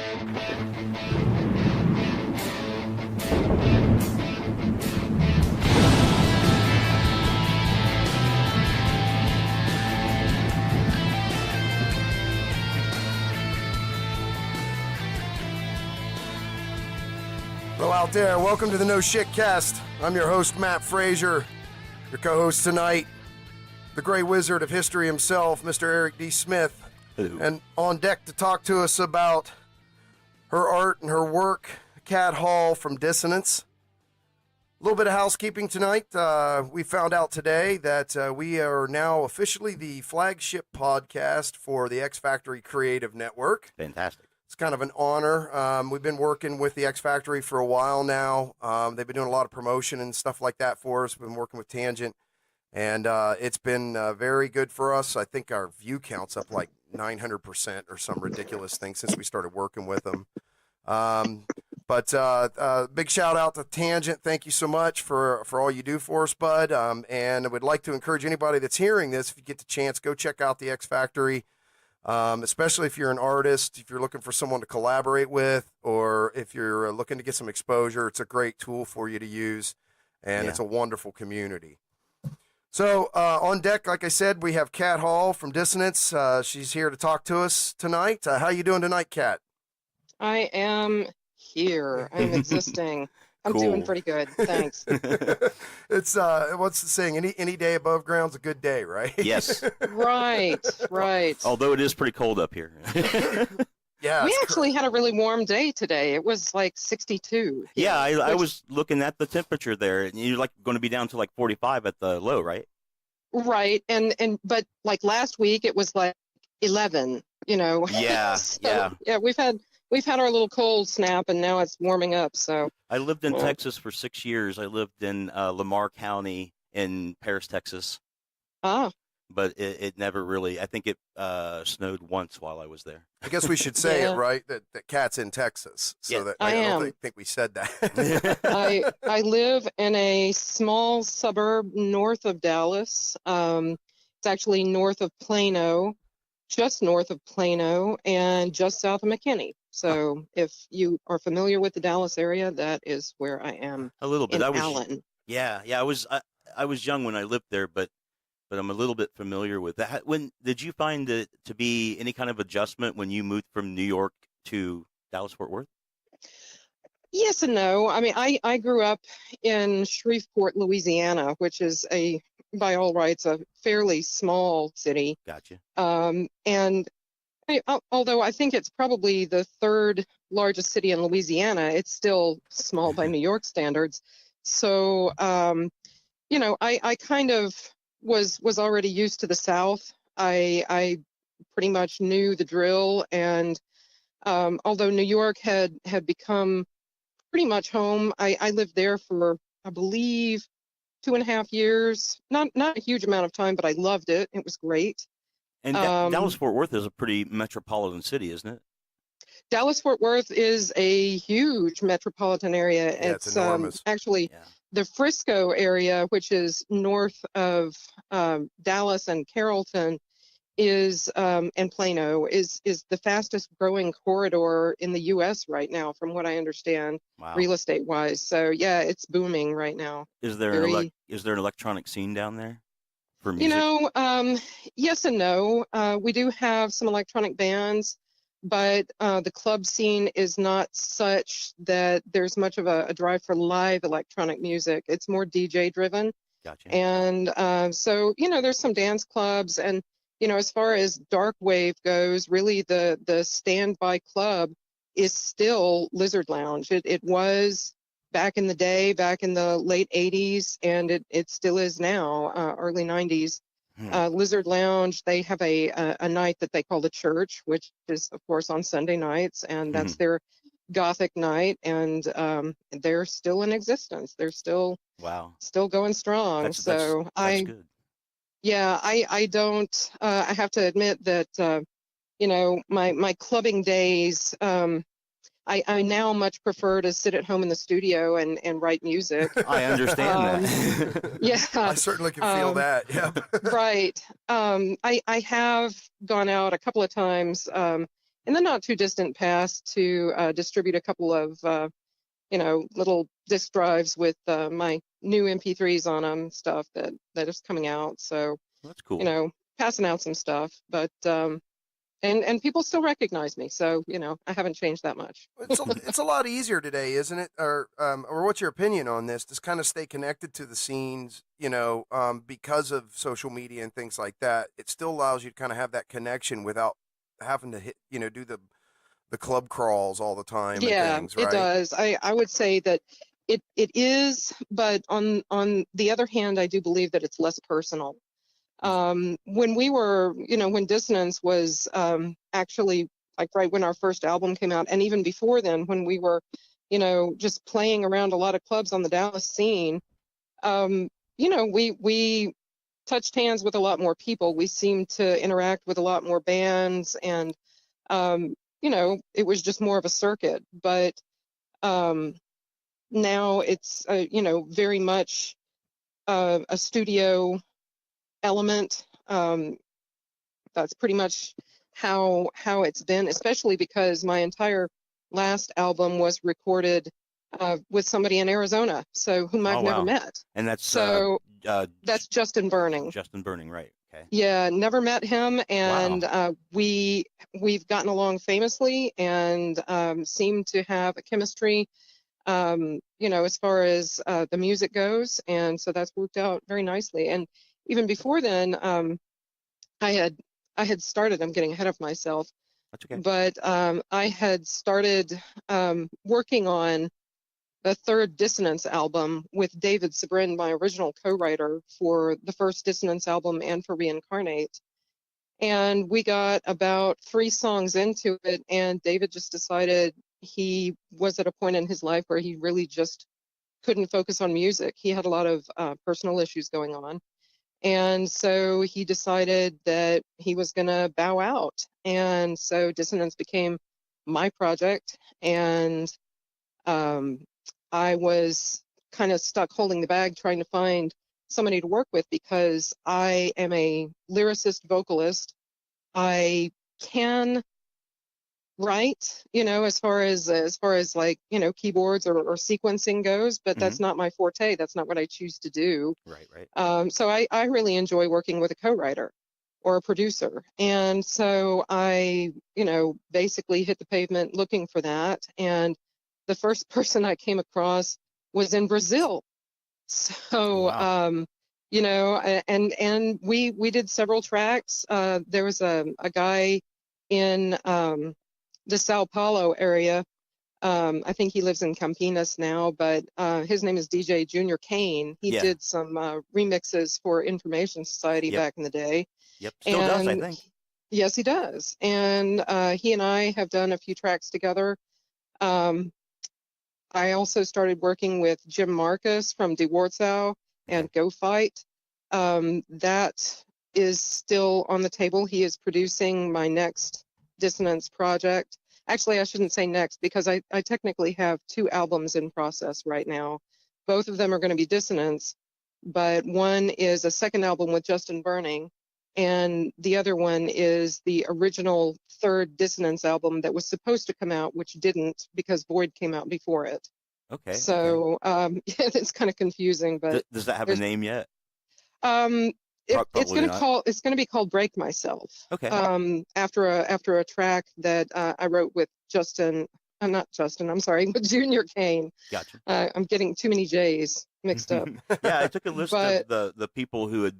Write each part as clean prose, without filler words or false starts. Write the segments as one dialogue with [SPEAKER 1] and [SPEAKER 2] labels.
[SPEAKER 1] Hello out there. Welcome to the No Shit Cast. I'm your host, Matt Frazier. Your co-host tonight, the Grey Wizard of History himself, Mr. Eric D. Smith.
[SPEAKER 2] Hello.
[SPEAKER 1] And on deck to talk to us about her art and her work, Cat Hall from Dissonance. A little bit of housekeeping tonight. We found out today that we are now officially the flagship podcast for the X Factory Creative Network.
[SPEAKER 2] Fantastic.
[SPEAKER 1] It's kind of an honor. We've been working with the X Factory for a while now. They've been doing a lot of promotion and stuff like that for us. We've been working with Tangent, and it's been very good for us. I think our view count's up like 900% or some ridiculous thing since we started working with them. But big shout out to Tangent. Thank you so much for all you do for us, bud. And I would like to encourage anybody that's hearing this, if you get the chance, go check out the X Factory. Especially if you're an artist, if you're looking for someone to collaborate with, or if you're looking to get some exposure, it's a great tool for you to use, and it's a wonderful community. So on deck, like I said, we have Cat Hall from Dissonance. She's here to talk to us tonight. How you doing tonight, Cat?
[SPEAKER 3] I am here. I'm existing. I'm doing pretty good. Thanks.
[SPEAKER 1] It's what's the saying? Any day above ground's a good day, right?
[SPEAKER 2] Yes.
[SPEAKER 3] Right.
[SPEAKER 2] Although it is pretty cold up here.
[SPEAKER 1] Yeah.
[SPEAKER 3] We actually had a really warm day today. It was like 62.
[SPEAKER 2] Yeah, I was looking at the temperature there, and you're like going to be down to like 45 at the low, right?
[SPEAKER 3] Right. But like last week it was like 11, you know.
[SPEAKER 2] Yeah.
[SPEAKER 3] So, yeah, we've had our little cold snap, and now it's warming up. So
[SPEAKER 2] I lived in Texas for 6 years. I lived in Lamar County in Paris, Texas.
[SPEAKER 3] Ah.
[SPEAKER 2] But it never really, I think it snowed once while I was there.
[SPEAKER 1] I guess we should say it, right? That Cat's in Texas. So that I don't think we said that.
[SPEAKER 3] I live in a small suburb north of Dallas. It's actually north of Plano, just north of Plano, and just south of McKinney. So if you are familiar with the Dallas area, that is where I am.
[SPEAKER 2] A little bit.
[SPEAKER 3] In Allen.
[SPEAKER 2] Yeah. I was young when I lived there, but I'm a little bit familiar with that. When did you find it to be any kind of adjustment when you moved from New York to Dallas-Fort Worth?
[SPEAKER 3] Yes and no. I mean, I grew up in Shreveport, Louisiana, which is by all rights, a fairly small city.
[SPEAKER 2] Gotcha.
[SPEAKER 3] Although I think it's probably the third largest city in Louisiana, it's still small by New York standards. So, I kind of was already used to the South. I pretty much knew the drill. And although New York had become pretty much home, I lived there for, I believe, 2.5 years. Not a huge amount of time, but I loved it. It was great.
[SPEAKER 2] And Dallas-Fort Worth is a pretty metropolitan city, isn't it?
[SPEAKER 3] Dallas-Fort Worth is a huge metropolitan area.
[SPEAKER 1] Yeah, it's enormous.
[SPEAKER 3] Actually, the Frisco area, which is north of Dallas and Carrollton, and Plano, is the fastest growing corridor in the U.S. right now, from what I understand, real estate wise. So yeah, it's booming right now.
[SPEAKER 2] Is there an electronic scene down there? For music?
[SPEAKER 3] Yes and no. We do have some electronic bands, but the club scene is not such that there's much of a drive for live electronic music. It's more DJ driven.
[SPEAKER 2] Gotcha.
[SPEAKER 3] And so, there's some dance clubs, and, as far as dark wave goes, really the standby club is still Lizard Lounge. It was back in the day, back in the late 80s, and it still is now, early 90s. Lizard Lounge, they have a night that they call the Church, which is, of course, on Sunday nights, and that's their Gothic night, and they're still in existence. They're still going strong. That's good. Yeah, I don't, I have to admit that, my clubbing days, I now much prefer to sit at home in the studio and write music.
[SPEAKER 2] I understand that.
[SPEAKER 1] Yeah. I certainly can feel that. Yeah.
[SPEAKER 3] Right. I have gone out a couple of times, and in the not too distant past to distribute a couple of little disc drives with my new MP3s on them, stuff that is coming out. So
[SPEAKER 2] That's cool.
[SPEAKER 3] passing out some stuff, but and people still recognize me, so I haven't changed that much.
[SPEAKER 1] It's a lot easier today, isn't it? Or what's your opinion on this? To kind of stay connected to the scenes, because of social media and things like that. It still allows you to kind of have that connection without having to do the club crawls all the time.
[SPEAKER 3] Yeah,
[SPEAKER 1] and things, right?
[SPEAKER 3] it does. I would say that it is, but on the other hand, I do believe that it's less personal. When we were, when Dissonance was actually like right when our first album came out, and even before then, when we were, just playing around a lot of clubs on the Dallas scene, we touched hands with a lot more people. We seemed to interact with a lot more bands, and it was just more of a circuit. But now it's very much a studio element. That's pretty much how it's been, especially because my entire last album was recorded with somebody in Arizona, so whom I've never met.
[SPEAKER 2] And that's
[SPEAKER 3] that's Justin Burning.
[SPEAKER 2] Justin Burning, right? Okay.
[SPEAKER 3] Yeah, never met him, and
[SPEAKER 2] Wow.
[SPEAKER 3] We've gotten along famously and seem to have a chemistry, as far as the music goes, and so that's worked out very nicely. And even before then, I had started. I'm getting ahead of myself.
[SPEAKER 2] That's okay.
[SPEAKER 3] But I had started working on the third Dissonance album with David Sabrin, my original co-writer for the first Dissonance album and for Reincarnate. And we got about 3 songs into it, and David just decided he was at a point in his life where he really just couldn't focus on music. He had a lot of personal issues going on. And so he decided that he was going to bow out. And so Dissonance became my project. And I was kind of stuck holding the bag trying to find somebody to work with, because I am a lyricist vocalist. I can write, as far as like, keyboards or sequencing goes, but that's not my forte. That's not what I choose to do.
[SPEAKER 2] Right.
[SPEAKER 3] So I really enjoy working with a co-writer or a producer. And so I, basically hit the pavement looking for that. And the first person I came across was in Brazil. So,
[SPEAKER 2] Wow.
[SPEAKER 3] and we did several tracks. There was a guy in the Sao Paulo area. I think he lives in Campinas now, but his name is DJ Junior Kane. He did some remixes for Information Society back in the day.
[SPEAKER 2] Yep, still does, I think.
[SPEAKER 3] Yes, he does. And he and I have done a few tracks together. I also started working with Jim Marcus from Die Warzow and Go Fight. That is still on the table. He is producing my next Dissonance project. Actually, I shouldn't say next, because I technically have 2 albums in process right now. Both of them are going to be Dissonance, but one is a second album with Justin Burning, and the other one is the original third Dissonance album that was supposed to come out, which didn't, because Void came out before it.
[SPEAKER 2] Okay.
[SPEAKER 3] So it's kind of confusing, but
[SPEAKER 2] does that have a name yet?
[SPEAKER 3] It's going to be called Break Myself.
[SPEAKER 2] Okay.
[SPEAKER 3] After a track that I wrote with with Junior Kane.
[SPEAKER 2] Gotcha.
[SPEAKER 3] I'm getting too many J's mixed up.
[SPEAKER 2] Yeah, I took a list of the people who had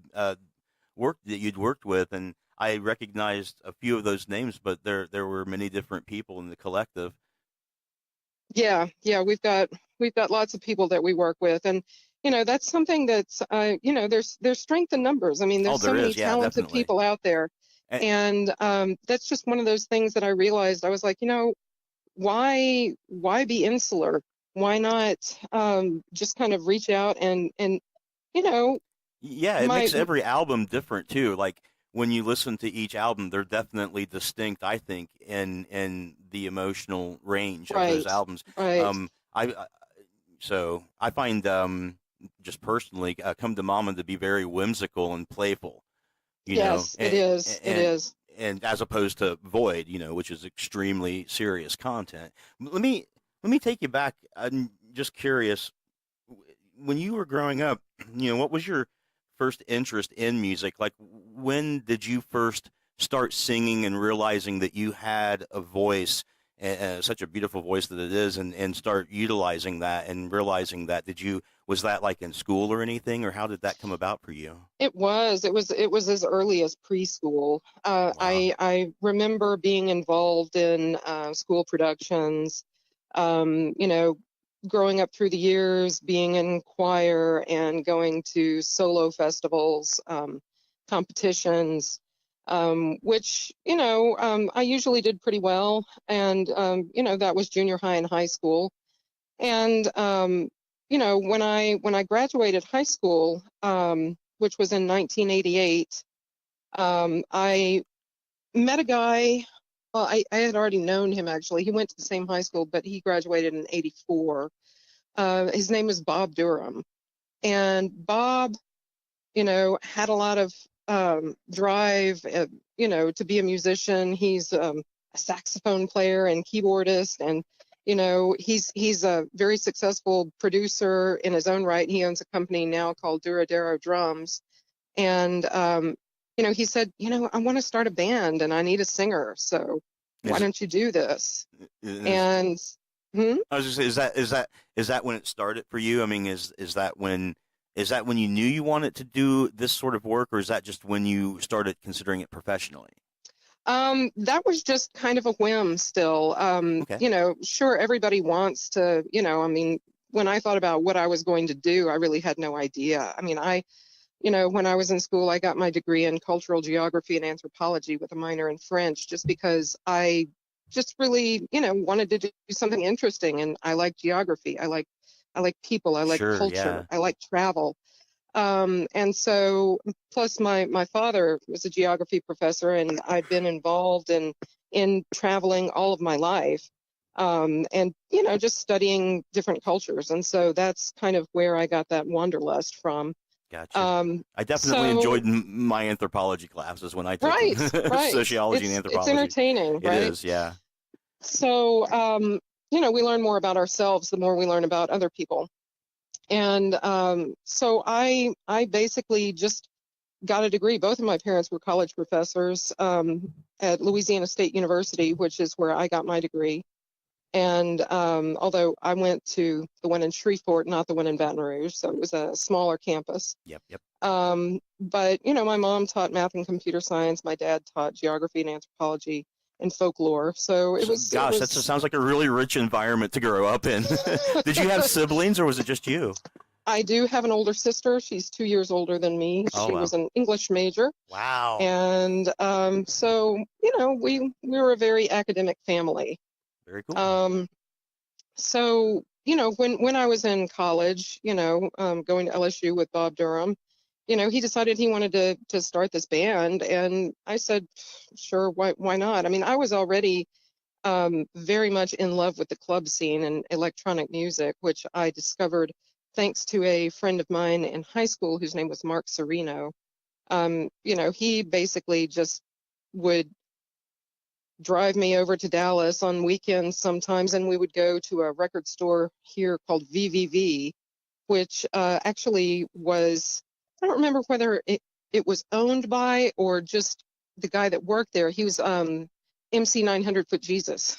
[SPEAKER 2] you'd worked with, and I recognized a few of those names, but there were many different people in the collective.
[SPEAKER 3] Yeah, we've got lots of people that we work with, and that's something that's there's strength in numbers. I mean, there's so many talented people out there, and that's just one of those things that I realized. I was like, why be insular? Why not just kind of reach out and
[SPEAKER 2] Yeah, it makes every album different too. Like when you listen to each album, they're definitely distinct, I think, in the emotional range of those albums.
[SPEAKER 3] Right.
[SPEAKER 2] I find just personally, Come to Mama to be very whimsical and playful.
[SPEAKER 3] Yes, it is.
[SPEAKER 2] and as opposed to Void, which is extremely serious content. Let me take you back. I'm just curious, when you were growing up, what was your first interest in music? Like, when did you first start singing and realizing that you had a voice, such a beautiful voice that it is, and start utilizing that and realizing that? Was that like in school or anything, or how did that come about for you?
[SPEAKER 3] It was as early as preschool.
[SPEAKER 2] Wow.
[SPEAKER 3] I remember being involved in school productions, growing up through the years, being in choir and going to solo festivals, competitions, which, I usually did pretty well. And, that was junior high and high school. And, when I graduated high school, which was in 1988, I met a guy. Well, I had already known him, actually. He went to the same high school, but he graduated in 84. His name is Bob Durham. And Bob, had a lot of drive, to be a musician. He's a saxophone player and keyboardist. And, he's a very successful producer in his own right. He owns a company now called Duradero Drums. And, he said, I want to start a band and I need a singer. So why don't you do this? And
[SPEAKER 2] I was just saying, is that when it started for you? I mean, is that when you knew you wanted to do this sort of work, or is that just when you started considering it professionally?
[SPEAKER 3] That was just kind of a whim still.
[SPEAKER 2] Okay.
[SPEAKER 3] Sure, everybody wants to, when I thought about what I was going to do, I really had no idea. I mean, when I was in school, I got my degree in cultural geography and anthropology with a minor in French, just because I just really, wanted to do something interesting. And I like geography. I like people. I like
[SPEAKER 2] Sure,
[SPEAKER 3] culture.
[SPEAKER 2] yeah.
[SPEAKER 3] I like travel. And so, plus my father was a geography professor, and I've been involved in traveling all of my life. And, just studying different cultures. And so that's kind of where I got that wanderlust from.
[SPEAKER 2] Gotcha. I definitely enjoyed my anthropology classes when I took
[SPEAKER 3] Right.
[SPEAKER 2] sociology and anthropology.
[SPEAKER 3] It's entertaining, right?
[SPEAKER 2] It is, yeah.
[SPEAKER 3] So, we learn more about ourselves the more we learn about other people. And so I basically just got a degree. Both of my parents were college professors at Louisiana State University, which is where I got my degree. And although I went to the one in Shreveport, not the one in Baton Rouge, so it was a smaller campus.
[SPEAKER 2] Yep.
[SPEAKER 3] But, my mom taught math and computer science. My dad taught geography and anthropology and folklore. So it was...
[SPEAKER 2] Gosh, that sounds like a really rich environment to grow up in. Did you have siblings, or was it just you?
[SPEAKER 3] I do have an older sister. She's 2 years older than me.
[SPEAKER 2] Oh,
[SPEAKER 3] she
[SPEAKER 2] wow.
[SPEAKER 3] was an English major.
[SPEAKER 2] Wow.
[SPEAKER 3] And so, we were a very academic family.
[SPEAKER 2] Very cool.
[SPEAKER 3] So, when I was in college, going to LSU with Bob Durham, he decided he wanted to start this band. And I said, sure, why not? I mean, I was already very much in love with the club scene and electronic music, which I discovered thanks to a friend of mine in high school whose name was Mark Serino. He basically just would drive me over to Dallas on weekends sometimes, and we would go to a record store here called VVV, which actually was, I don't remember whether it was owned by or just the guy that worked there. He was MC 900 Foot Jesus.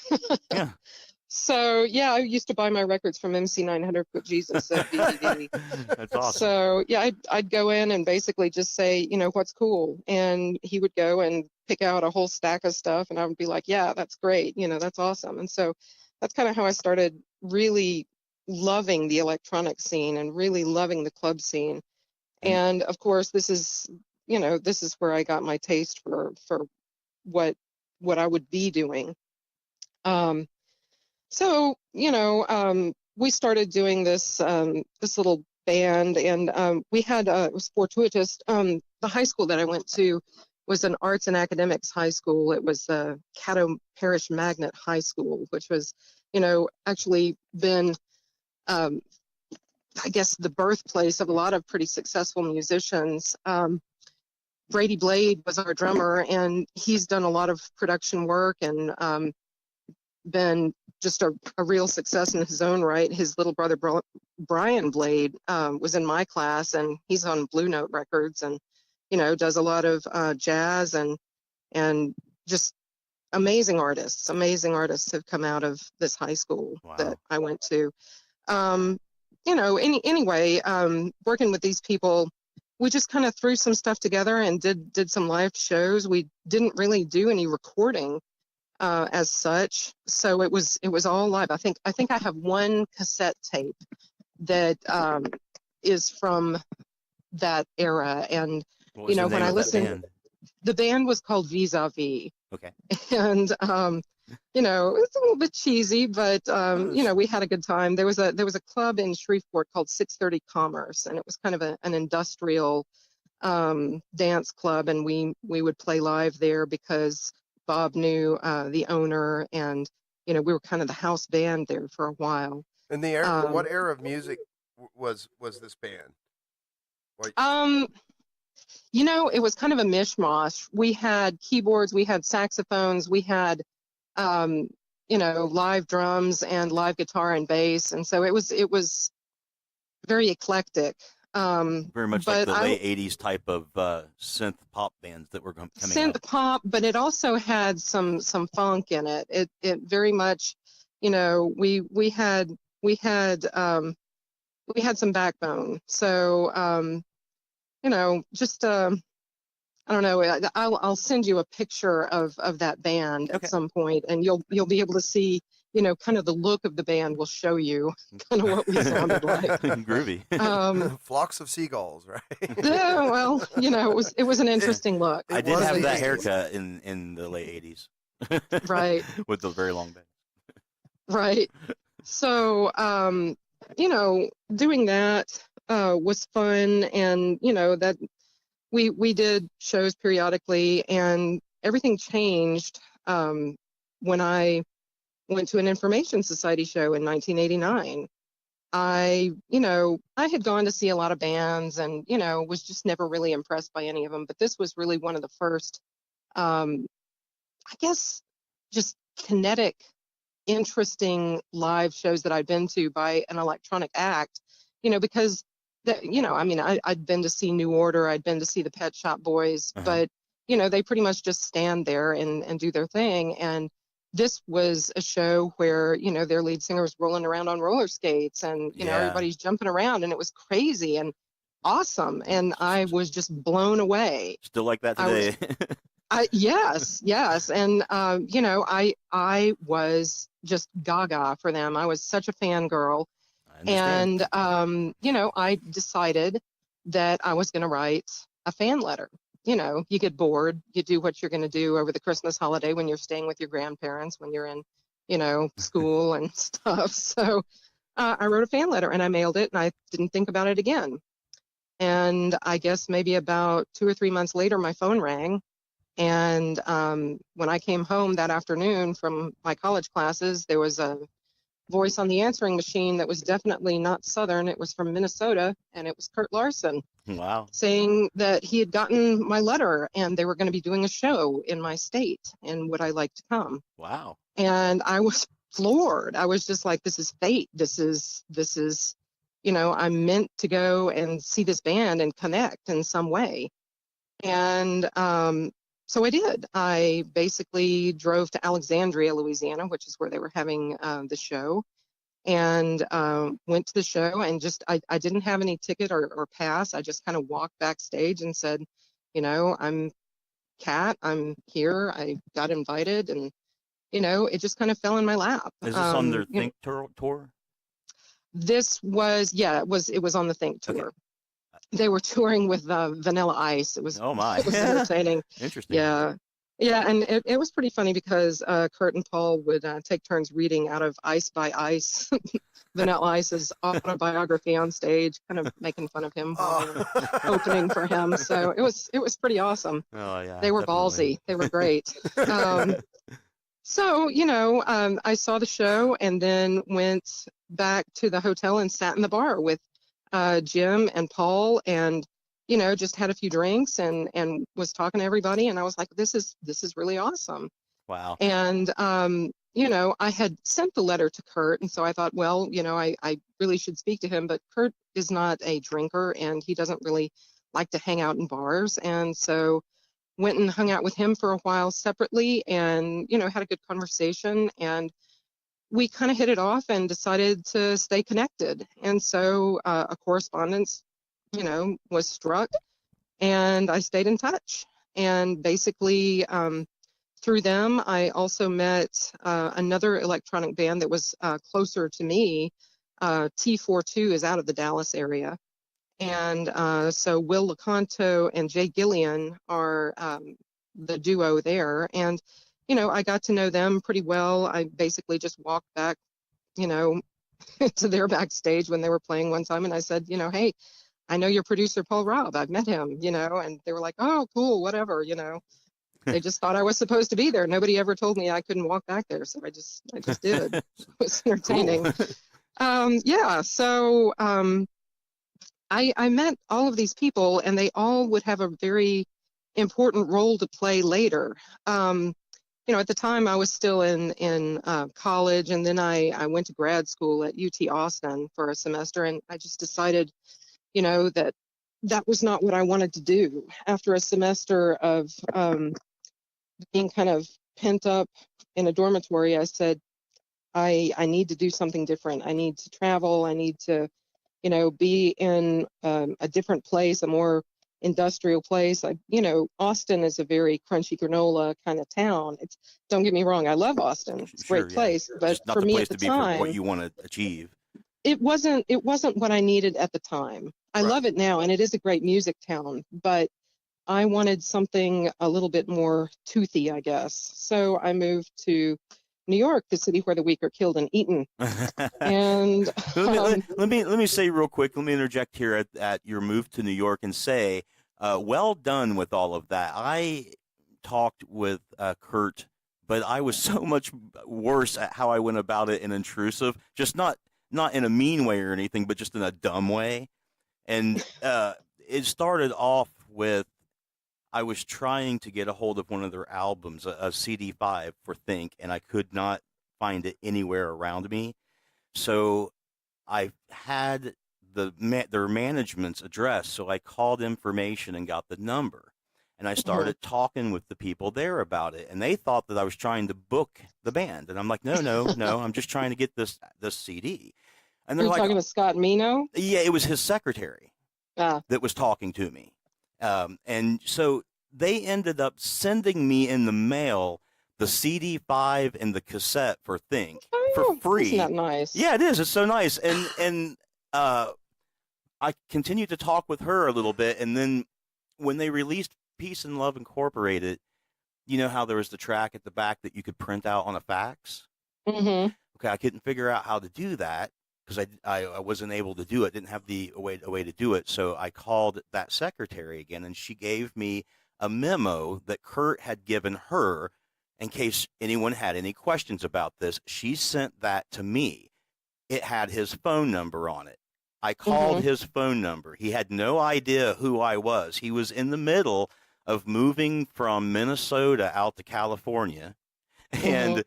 [SPEAKER 2] Yeah.
[SPEAKER 3] So, yeah, I used to buy my records from MC 900 Foot Jesus at VVV.
[SPEAKER 2] That's awesome.
[SPEAKER 3] So, yeah, I'd go in and basically just say, what's cool? And he would go and pick out a whole stack of stuff, and I would be like, yeah, that's great. That's awesome. And so that's kind of how I started really loving the electronic scene and really loving the club scene. And of course, this is where I got my taste for what I would be doing. So, we started doing this little band, and we had, it was fortuitous. The high school that I went to was an arts and academics high school. It was Caddo Parish Magnet High School, which was, actually been, I guess, the birthplace of a lot of pretty successful musicians. Brady Blade was our drummer, and he's done a lot of production work and been just a real success in his own right. His little brother Brian Blade was in my class, and he's on Blue Note Records, and does a lot of jazz and just amazing artists. Amazing artists have come out of this high school that I went to. Anyway, working with these people, we just kind of threw some stuff together and did some live shows. We didn't really do any recording as such, so it was all live. I think I have one cassette tape that is from that era, and when I listened, the band was called Vis-a-Vis.
[SPEAKER 2] Okay.
[SPEAKER 3] And it's a little bit cheesy, but we had a good time. There was a club in Shreveport called 630 Commerce, and it was kind of an industrial dance club, and we would play live there because Bob knew the owner, and we were kind of the house band there for a while.
[SPEAKER 1] And the era, what era of music was this band?
[SPEAKER 3] It was kind of a mishmash. We had keyboards, we had saxophones, we had live drums and live guitar and bass, and so it was very eclectic.
[SPEAKER 2] Very much like the late 80s type of synth pop bands that were coming
[SPEAKER 3] synth
[SPEAKER 2] out.
[SPEAKER 3] Pop, but it also had some funk in it. It very much, we had some backbone. So just I don't know. I'll send you a picture of that band at some point, and you'll be able to see, kind of the look of the band will show you kind of what we sounded like.
[SPEAKER 2] Groovy.
[SPEAKER 1] Flocks of seagulls, right?
[SPEAKER 3] Yeah, well, it was an interesting look.
[SPEAKER 2] I did have that haircut in the late 80s.
[SPEAKER 3] Right.
[SPEAKER 2] With the very long bangs.
[SPEAKER 3] Right. So, doing that was fun, and that we did shows periodically, and everything changed when I went to an Information Society show in 1989. I had gone to see a lot of bands and, was just never really impressed by any of them. But this was really one of the first, I guess, just kinetic, interesting live shows that I'd been to by an electronic act, because I'd been to see New Order, I'd been to see the Pet Shop Boys, but, they pretty much just stand there and do their thing. And this was a show where, their lead singer was rolling around on roller skates, and, everybody's jumping around, and it was crazy and awesome. And I was just blown away.
[SPEAKER 2] Still like that today.
[SPEAKER 3] Yes. And, I was just gaga for them. I was such a fangirl. And, I decided that I was going to write a fan letter. You get bored, you do what you're going to do over the Christmas holiday when you're staying with your grandparents, when you're in, school and stuff. So I wrote a fan letter and I mailed it, and I didn't think about it again. And I guess maybe about 2 or 3 months later, my phone rang. And when I came home that afternoon from my college classes, there was a voice on the answering machine that was definitely not Southern. It was from Minnesota, and it was Kurt Larson.
[SPEAKER 2] Wow.
[SPEAKER 3] Saying that he had gotten my letter and they were going to be doing a show in my state, and would I like to come?
[SPEAKER 2] Wow.
[SPEAKER 3] And I was floored. I was just like, this is fate. This is, I'm meant to go and see this band and connect in some way. And so I did. I basically drove to Alexandria, Louisiana, which is where they were having the show, and went to the show, and just I didn't have any ticket or pass. I just kind of walked backstage and said, I'm Kat, I'm here. I got invited, and it just kind of fell in my lap.
[SPEAKER 2] Is this on their Think tour?
[SPEAKER 3] This was, it was on the Think tour. Okay. They were touring with Vanilla Ice. It was,
[SPEAKER 2] oh my,
[SPEAKER 3] it was entertaining.
[SPEAKER 2] Interesting.
[SPEAKER 3] Yeah, and it was pretty funny because Kurt and Paul would take turns reading out of Ice by Ice, Vanilla Ice's autobiography on stage, kind of making fun of him while opening for him. So it was pretty awesome.
[SPEAKER 2] Oh yeah,
[SPEAKER 3] they were
[SPEAKER 2] definitely.
[SPEAKER 3] Ballsy. They were great. So I saw the show and then went back to the hotel and sat in the bar with Jim and Paul, and just had a few drinks and was talking to everybody. And I was like, this is really awesome.
[SPEAKER 2] Wow.
[SPEAKER 3] And, I had sent the letter to Kurt. And so I thought, well, I really should speak to him, but Kurt is not a drinker and he doesn't really like to hang out in bars. And so went and hung out with him for a while separately and, had a good conversation. And we kind of hit it off and decided to stay connected. And so a correspondence, was struck and I stayed in touch. And basically, through them, I also met another electronic band that was closer to me. T42 is out of the Dallas area. And so Will LeConto and Jay Gillian are the duo there. And, I got to know them pretty well. I basically just walked back, to their backstage when they were playing one time. And I said, hey, I know your producer, Paul Robb. I've met him, and they were like, oh, cool, whatever, They just thought I was supposed to be there. Nobody ever told me I couldn't walk back there. So I just did. It was entertaining.
[SPEAKER 2] Cool.
[SPEAKER 3] So I met all of these people and they all would have a very important role to play later. At the time I was still in college, and then I went to grad school at UT Austin for a semester, and I just decided, that was not what I wanted to do. After a semester of being kind of pent up in a dormitory, I said, I need to do something different. I need to travel. I need to, be in a different place, a more industrial place. Austin is a very crunchy granola kind of town. Don't get me wrong, I love Austin. It's a great place, but
[SPEAKER 2] just not
[SPEAKER 3] for
[SPEAKER 2] the
[SPEAKER 3] me
[SPEAKER 2] place
[SPEAKER 3] at the
[SPEAKER 2] to be
[SPEAKER 3] time,
[SPEAKER 2] for what you want to achieve.
[SPEAKER 3] it wasn't what I needed at the time. I love it now, and it is a great music town, but I wanted something a little bit more toothy, I guess. So I moved to New York, the city where the weak are killed and eaten. And
[SPEAKER 2] let me say real quick. Let me interject here at your move to New York and say, well done with all of that. I talked with Kurt, but I was so much worse at how I went about it and intrusive. Just not in a mean way or anything, but just in a dumb way. And it started off with, I was trying to get a hold of one of their albums, a CD5 for Think, and I could not find it anywhere around me. So I had their management's address, so I called information and got the number. And I started talking with the people there about it, and they thought that I was trying to book the band. And I'm like, no, I'm just trying to get this CD. And they're
[SPEAKER 3] You're
[SPEAKER 2] like,
[SPEAKER 3] talking to Scott Mino?
[SPEAKER 2] Yeah, it was his secretary that was talking to me. And so they ended up sending me in the mail the CD5 and the cassette for Think for free.
[SPEAKER 3] Isn't that nice?
[SPEAKER 2] Yeah, it is. It's so nice. And I continued to talk with her a little bit. And then when they released Peace and Love Incorporated, you know how there was the track at the back that you could print out on a fax?
[SPEAKER 3] Mm-hmm.
[SPEAKER 2] Okay, I couldn't figure out how to do that, because I wasn't able to do it, didn't have a way to do it. So I called that secretary again, and she gave me a memo that Kurt had given her in case anyone had any questions about this. She sent that to me. It had his phone number on it. I called his phone number. He had no idea who I was. He was in the middle of moving from Minnesota out to California, and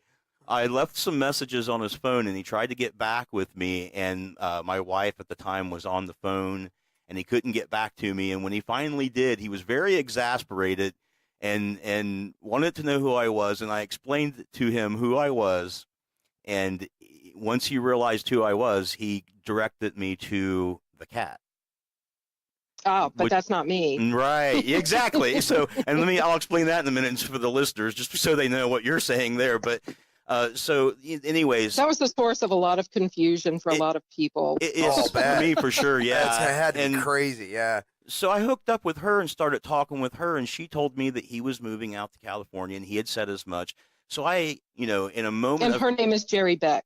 [SPEAKER 2] I left some messages on his phone, and he tried to get back with me, and my wife at the time was on the phone, and he couldn't get back to me. And when he finally did, he was very exasperated and wanted to know who I was, and I explained to him who I was. And once he realized who I was, he directed me to the Cat.
[SPEAKER 3] Oh, but that's not me.
[SPEAKER 2] Right, exactly. So, and I'll explain that in a minute for the listeners, just so they know what you're saying there. But so anyways,
[SPEAKER 3] that was the source of a lot of confusion for a lot of people.
[SPEAKER 2] It is for me, for sure. Yeah.
[SPEAKER 1] It had to be crazy. Yeah.
[SPEAKER 2] So I hooked up with her and started talking with her, and she told me that he was moving out to California, and he had said as much. So I, in a moment.
[SPEAKER 3] And her name is Jerry Beck.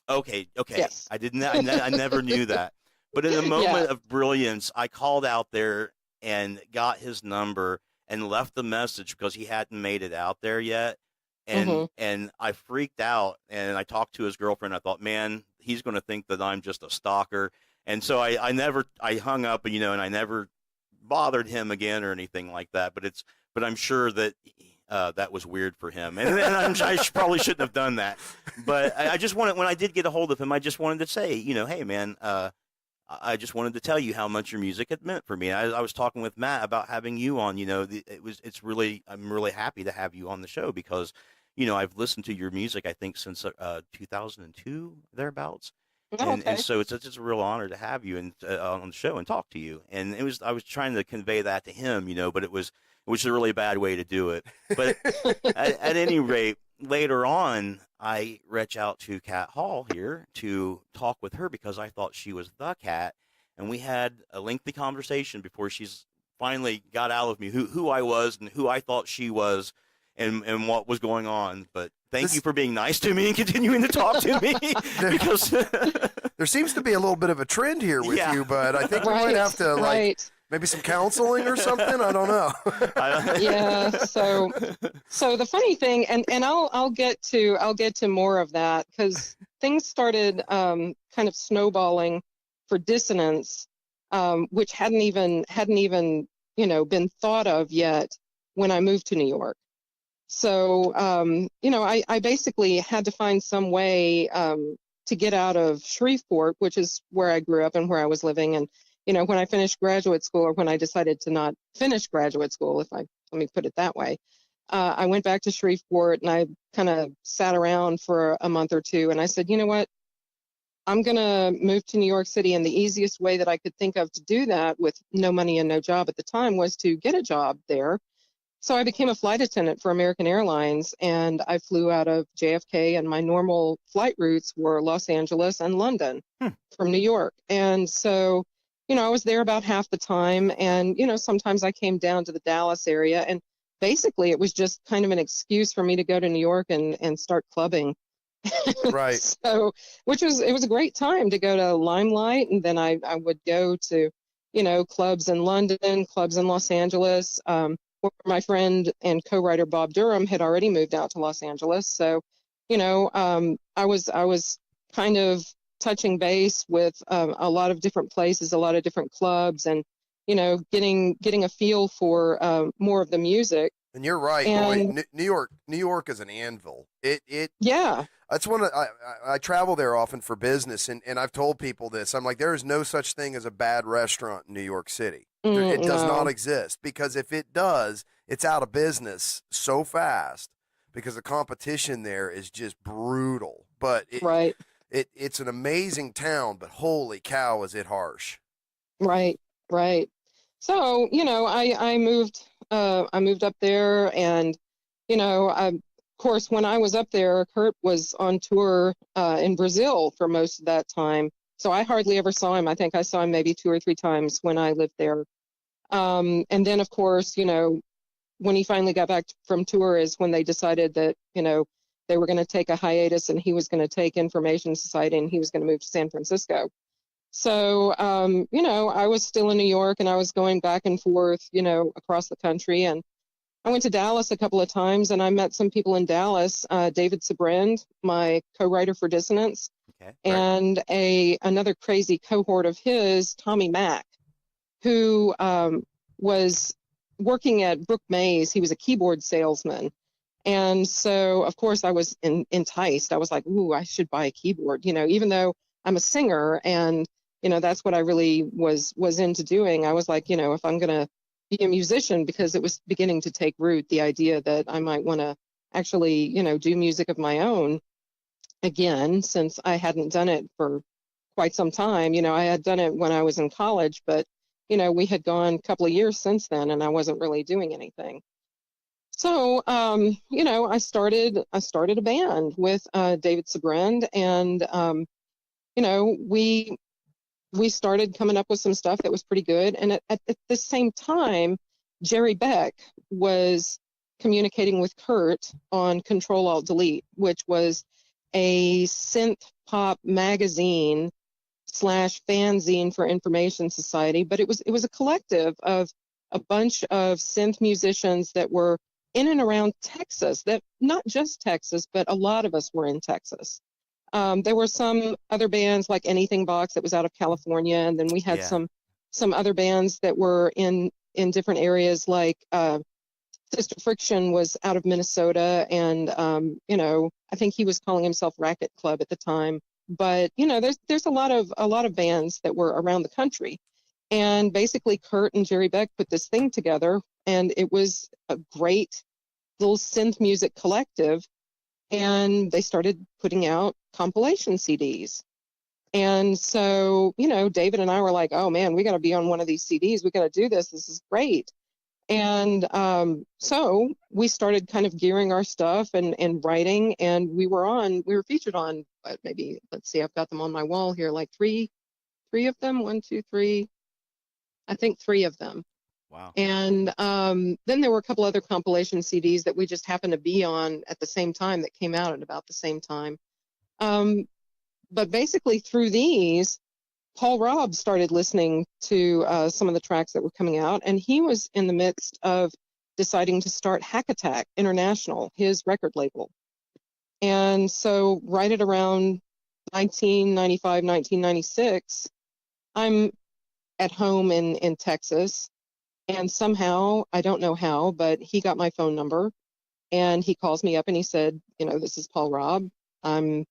[SPEAKER 2] Okay.
[SPEAKER 3] Yes.
[SPEAKER 2] I didn't. I never knew that. But in a moment of brilliance, I called out there and got his number and left a message because he hadn't made it out there yet. And I freaked out, and I talked to his girlfriend. I thought, man, he's going to think that I'm just a stalker. And so I hung up, and I never bothered him again or anything like that. But I'm sure that that was weird for him, and I probably shouldn't have done that. But I just wanted, when I did get a hold of him, I just wanted to say, hey man, I just wanted to tell you how much your music had meant for me. I was talking with Matt about having you on. I'm really happy to have you on the show because, I've listened to your music, I think, since 2002 thereabouts. And so it's a real honor to have you on the show and talk to you. And I was trying to convey that to him, but it was a really bad way to do it. But at any rate, later on, I reached out to Cat Hall here to talk with her because I thought she was the cat. And we had a lengthy conversation before she's finally got out of me who I was and who I thought she was and what was going on. But thank you for being nice to me and continuing to talk to me. Because
[SPEAKER 1] there seems to be a little bit of a trend here with you, but I think we might have to maybe some counseling or something. I don't know.
[SPEAKER 3] Yeah. So the funny thing, and I'll get to more of that because things started kind of snowballing for Dissonance, which hadn't even been thought of yet when I moved to New York. So I basically had to find some way to get out of Shreveport, which is where I grew up and where I was living. And when I finished graduate school, or when I decided to not finish graduate school, let me put it that way, I went back to Shreveport and I kind of sat around for a month or two. And I said, you know what, I'm going to move to New York City. And the easiest way that I could think of to do that with no money and no job at the time was to get a job there. So I became a flight attendant for American Airlines, and I flew out of JFK, and my normal flight routes were Los Angeles and London from New York. And so, I was there about half the time, and, sometimes I came down to the Dallas area, and basically it was just kind of an excuse for me to go to New York and start clubbing.
[SPEAKER 1] Right.
[SPEAKER 3] So, it was a great time to go to Limelight, and then I would go to, clubs in London, clubs in Los Angeles, my friend and co-writer Bob Durham had already moved out to Los Angeles. So, I was kind of touching base with a lot of different places, a lot of different clubs, and, getting a feel for more of the music.
[SPEAKER 1] And you're right, boy. New York is an anvil.
[SPEAKER 3] Yeah.
[SPEAKER 1] That's I travel there often for business, and I've told people this. I'm like, there is no such thing as a bad restaurant in New York City. It does not exist, because if it does, it's out of business so fast because the competition there is just brutal. But it's an amazing town, but holy cow, is it harsh.
[SPEAKER 3] Right. So, I moved up there, and, of course, when I was up there, Kurt was on tour in Brazil for most of that time. So I hardly ever saw him. I think I saw him maybe 2 or 3 times when I lived there. And then, of course, when he finally got back from tour is when they decided that, they were going to take a hiatus, and he was going to take Information Society, and he was going to move to San Francisco. So, I was still in New York, and I was going back and forth, across the country. And I went to Dallas a couple of times, and I met some people in Dallas, David Sabrand, my co-writer for Dissonance, and another crazy cohort of his, Tommy Mack, who was working at Brook Mays. He was a keyboard salesman. And so, of course, I was enticed. I was like, ooh, I should buy a keyboard, even though I'm a singer and, that's what I really was into doing. I was like, if I'm going to be a musician, because it was beginning to take root, the idea that I might want to actually, do music of my own again, since I hadn't done it for quite some time. I had done it when I was in college, but we had gone a couple of years since then, and I wasn't really doing anything. So, I started a band with David Sabrand, and we started coming up with some stuff that was pretty good. And at the same time, Jerry Beck was communicating with Kurt on Control-Alt-Delete, which was a synth pop magazine / fanzine for Information Society. But it was a collective of a bunch of synth musicians that were in and around Texas, that not just Texas, but a lot of us were in Texas. There were some other bands like Anything Box that was out of California, and then we had some some other bands that were in different areas, like Sister Friction was out of Minnesota, and I think he was calling himself Racket Club at the time. But there's a lot of bands that were around the country, and basically Kurt and Jerry Beck put this thing together, and it was a great little synth music collective. And they started putting out compilation CDs. And so, David and I were like, oh man, we got to be on one of these CDs. We got to do this. This is great. And so we started kind of gearing our stuff and writing, and we were featured on, maybe, let's see, I've got them on my wall here, like three of them, 1, 2, 3, I think 3 of them.
[SPEAKER 2] Wow.
[SPEAKER 3] And then there were a couple other compilation CDs that we just happened to be on at the same time, that came out at about the same time. But basically through these, Paul Robb started listening to some of the tracks that were coming out, and he was in the midst of deciding to start Hack Attack International, his record label. And so right at around 1995, 1996, I'm at home in Texas, and somehow, I don't know how, but he got my phone number, and he calls me up and he said, this is Paul Robb. I'm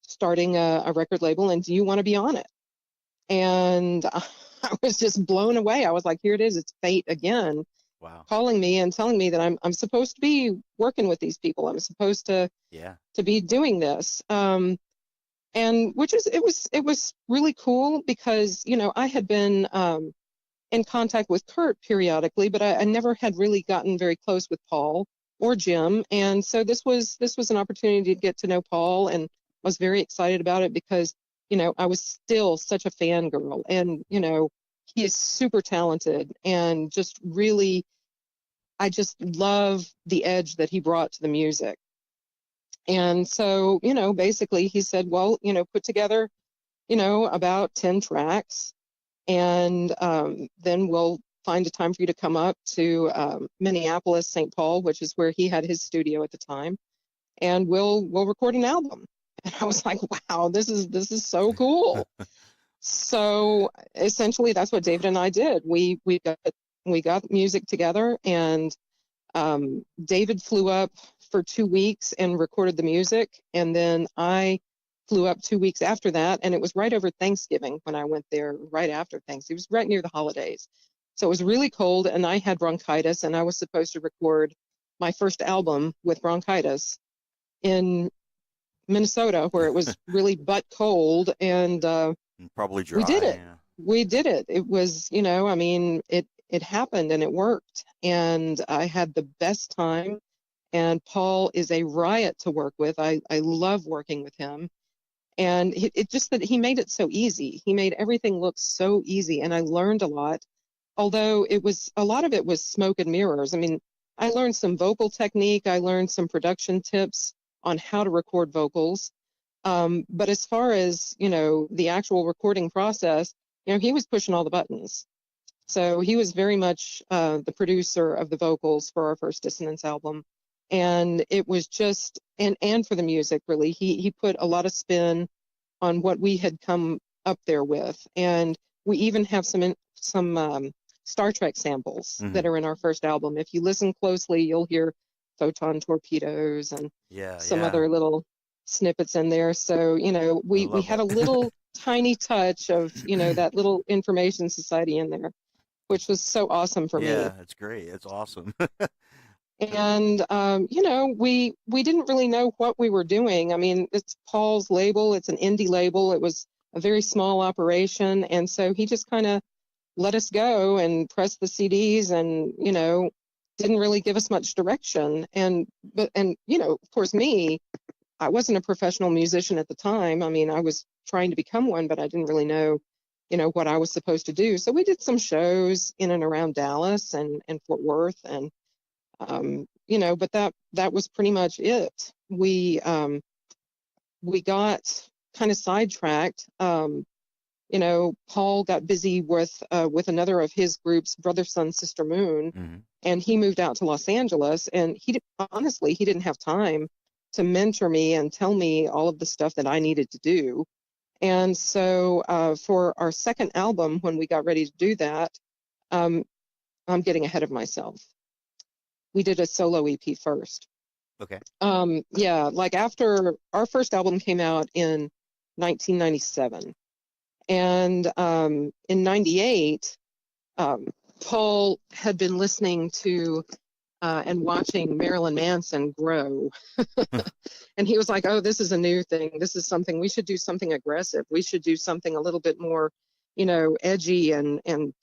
[SPEAKER 3] starting a record label, and do you want to be on it? And I was just blown away. I was like, here it is. It's fate again.
[SPEAKER 2] Wow. Calling
[SPEAKER 3] me and telling me that I'm supposed to be working with these people. I'm supposed to be doing this. And it was really cool, because, I had been in contact with Kurt periodically, but I never had really gotten very close with Paul or Jim. And so this was an opportunity to get to know Paul, and I was very excited about it, because I was still such a fangirl, and, he is super talented, and just really, I just love the edge that he brought to the music. And so, basically he said, well, put together, about 10 tracks, and then we'll find a time for you to come up to Minneapolis, St. Paul, which is where he had his studio at the time, and we'll record an album. And I was like, wow, this is so cool. So essentially that's what David and I did. We got music together, and David flew up for 2 weeks and recorded the music. And then I flew up 2 weeks after that, and it was right over Thanksgiving when I went there, right after Thanksgiving. It was right near the holidays. So it was really cold, and I had bronchitis, and I was supposed to record my first album with bronchitis in Minnesota, where it was really butt cold, and
[SPEAKER 2] probably dry.
[SPEAKER 3] We did it.
[SPEAKER 2] Yeah.
[SPEAKER 3] We did it. It was, it happened, and it worked, and I had the best time. And Paul is a riot to work with. I love working with him, and it just that he made it so easy. He made everything look so easy, and I learned a lot. Although a lot of it was smoke and mirrors. I mean, I learned some vocal technique. I learned some production tips on how to record vocals. But as far as, the actual recording process, he was pushing all the buttons. So he was very much the producer of the vocals for our first Dissonance album. And it was just, and for the music, really, he put a lot of spin on what we had come up there with. And we even have some Star Trek samples that are in our first album. If you listen closely, you'll hear photon torpedoes and some other little snippets in there. So, we had a little tiny touch of, that little information society in there, which was so awesome for me.
[SPEAKER 2] Yeah, it's great. It's awesome.
[SPEAKER 3] And, we didn't really know what we were doing. I mean, it's Paul's label. It's an indie label. It was a very small operation. And so he just kind of let us go and press the CDs, and, didn't really give us much direction. And of course, I wasn't a professional musician at the time. I mean, I was trying to become one, but I didn't really know, what I was supposed to do. So we did some shows in and around Dallas and Fort Worth, and, but that was pretty much it. We got kind of sidetracked. Paul got busy with another of his groups, Brother, Sun, Sister, Moon, and he moved out to Los Angeles. And he didn't have time to mentor me and tell me all of the stuff that I needed to do. And so for our second album, when we got ready to do that, I'm getting ahead of myself. We did a solo EP first.
[SPEAKER 2] Okay.
[SPEAKER 3] Yeah, like after our first album came out in 1997. And in 98, Paul had been listening to and watching Marilyn Manson grow. And he was like, oh, this is a new thing. This is something, we should do something aggressive. We should do something a little bit more, edgy and,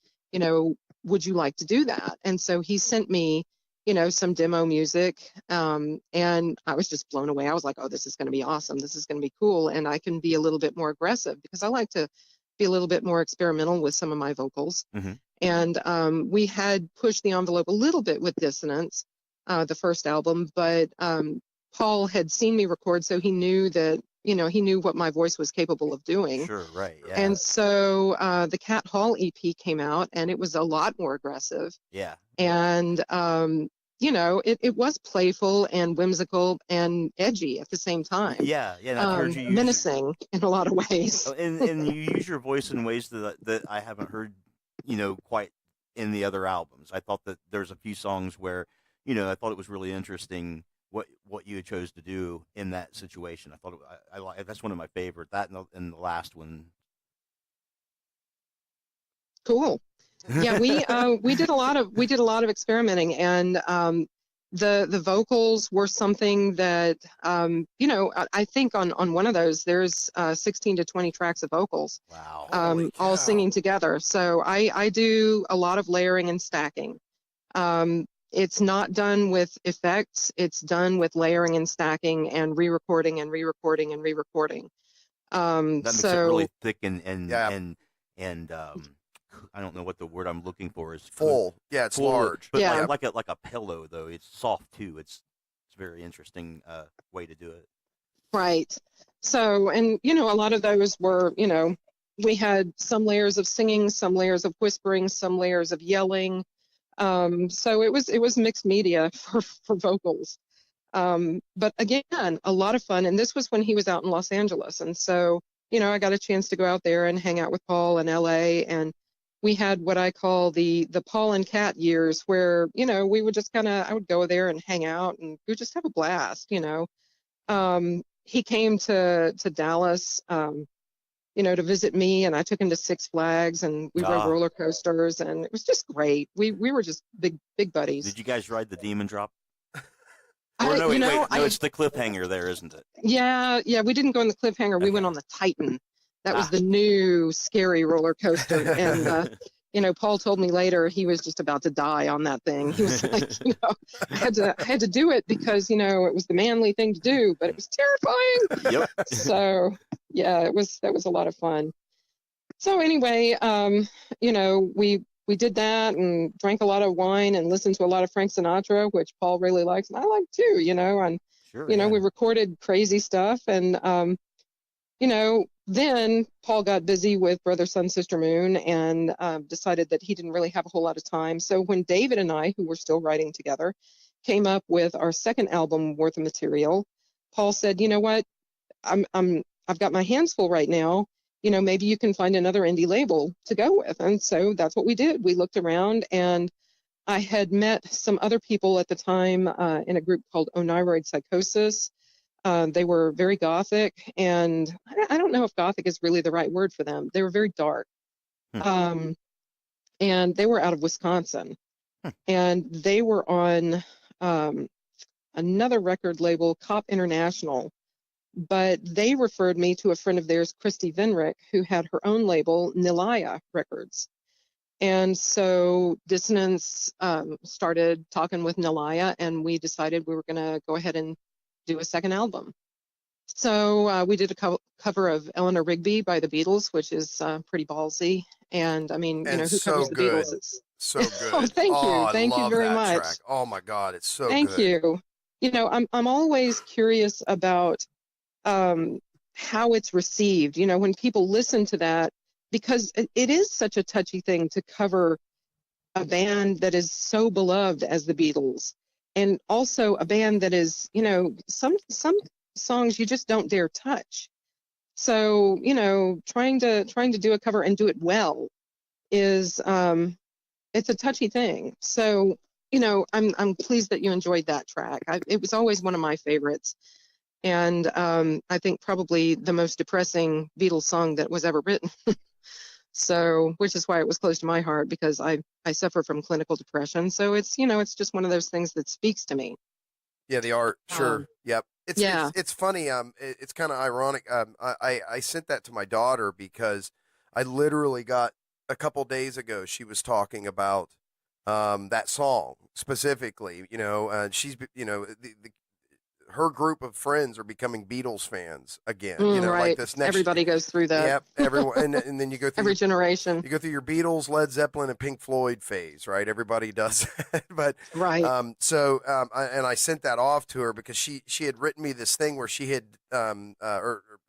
[SPEAKER 3] would you like to do that? And so he sent me, some demo music. And I was just blown away. I was like, oh, this is going to be awesome. This is going to be cool. And I can be a little bit more aggressive because I like to be a little bit more experimental with some of my vocals.
[SPEAKER 2] Mm-hmm.
[SPEAKER 3] And we had pushed the envelope a little bit with Dissonance, the first album, but Paul had seen me record, so he knew that, he knew what my voice was capable of doing.
[SPEAKER 2] Sure, right, yeah.
[SPEAKER 3] And so the Cat Hall EP came out, and it was a lot more aggressive.
[SPEAKER 2] Yeah.
[SPEAKER 3] And, it was playful and whimsical and edgy at the same time.
[SPEAKER 2] Yeah, yeah. I've heard you use
[SPEAKER 3] menacing in a lot of ways.
[SPEAKER 2] And you use your voice in ways that I haven't heard, quite in the other albums. I thought that there's a few songs where, I thought it was really interesting what you had chose to do in that situation. I thought I that's one of my favorite. That and the last one.
[SPEAKER 3] Cool. Yeah, we did a lot of experimenting, and the vocals were something that I think on one of those there's 16 to 20 tracks of vocals.
[SPEAKER 2] Wow.
[SPEAKER 3] All singing together. So I do a lot of layering and stacking. It's not done with effects. It's done with layering and stacking and re-recording and re-recording and re-recording.
[SPEAKER 2] That makes it really thick and I don't know what the word I'm looking for is.
[SPEAKER 1] Full. Yeah, it's
[SPEAKER 2] full,
[SPEAKER 1] large.
[SPEAKER 2] But
[SPEAKER 3] yeah.
[SPEAKER 2] like a pillow though. It's soft too. It's a very interesting way to do it.
[SPEAKER 3] Right. So, and a lot of those were, we had some layers of singing, some layers of whispering, some layers of yelling. So it was mixed media for vocals. But again, a lot of fun. And this was when he was out in Los Angeles. And so, I got a chance to go out there and hang out with Paul in LA. And we had what I call the Paul and Cat years where, we would just I would go there and hang out and we would just have a blast, He came to Dallas, to visit me, and I took him to Six Flags, and we rode roller coasters, and it was just great. We were just big buddies.
[SPEAKER 2] Did you guys ride the Demon Drop?
[SPEAKER 3] No,
[SPEAKER 2] it's the cliffhanger there, isn't it?
[SPEAKER 3] Yeah, we didn't go on the cliffhanger. We went on the Titan. That was the new scary roller coaster, and Paul told me later he was just about to die on that thing. He was like, I had to do it because it was the manly thing to do, but it was terrifying.
[SPEAKER 2] Yep.
[SPEAKER 3] So yeah, that was a lot of fun. So anyway, we did that and drank a lot of wine and listened to a lot of Frank Sinatra, which Paul really likes, and I like too. And
[SPEAKER 2] sure,
[SPEAKER 3] we recorded crazy stuff, and then Paul got busy with Brother, Sun, Sister, Moon and decided that he didn't really have a whole lot of time. So when David and I, who were still writing together, came up with our second album worth of material, Paul said, you know what, I've got my hands full right now. Maybe you can find another indie label to go with. And so that's what we did. We looked around, and I had met some other people at the time in a group called Oniroid Psychosis. They were very gothic, and I don't know if gothic is really the right word for them. They were very dark. And they were out of Wisconsin. And they were on another record label, Cop International. But they referred me to a friend of theirs, Christy Venrick, who had her own label, Nilaya Records. And so Dissonance started talking with Nilaya, and we decided we were going to go ahead and do a second album. So we did a cover of Eleanor Rigby by the Beatles, which is pretty ballsy. And I mean, who covers the Beatles? It's
[SPEAKER 1] so good.
[SPEAKER 3] Oh, thank you. Thank you very much.
[SPEAKER 1] Track. Oh my God, it's so
[SPEAKER 3] thank
[SPEAKER 1] good.
[SPEAKER 3] you. I'm always curious about how it's received, when people listen to that, because it is such a touchy thing to cover a band that is so beloved as the Beatles, and also a band that is, some songs you just don't dare touch. So, trying to do a cover and do it well is, it's a touchy thing. So, I'm pleased that you enjoyed that track. It was always one of my favorites. And I think probably the most depressing Beatles song that was ever written. So, which is why it was close to my heart, because I suffer from clinical depression. So it's just one of those things that speaks to me.
[SPEAKER 1] Yeah, the art, sure. Yep.
[SPEAKER 3] Yeah.
[SPEAKER 1] It's funny. It's kind of ironic. I sent that to my daughter because I literally got a couple days ago. She was talking about that song specifically. She's her group of friends are becoming Beatles fans again.
[SPEAKER 3] Right.
[SPEAKER 1] Like this next.
[SPEAKER 3] Everybody goes through that.
[SPEAKER 1] Yep. Everyone, and then you go through
[SPEAKER 3] every generation.
[SPEAKER 1] You go through your Beatles, Led Zeppelin, and Pink Floyd phase, right? Everybody does that. But
[SPEAKER 3] right.
[SPEAKER 1] I sent that off to her because she had written me this thing where she had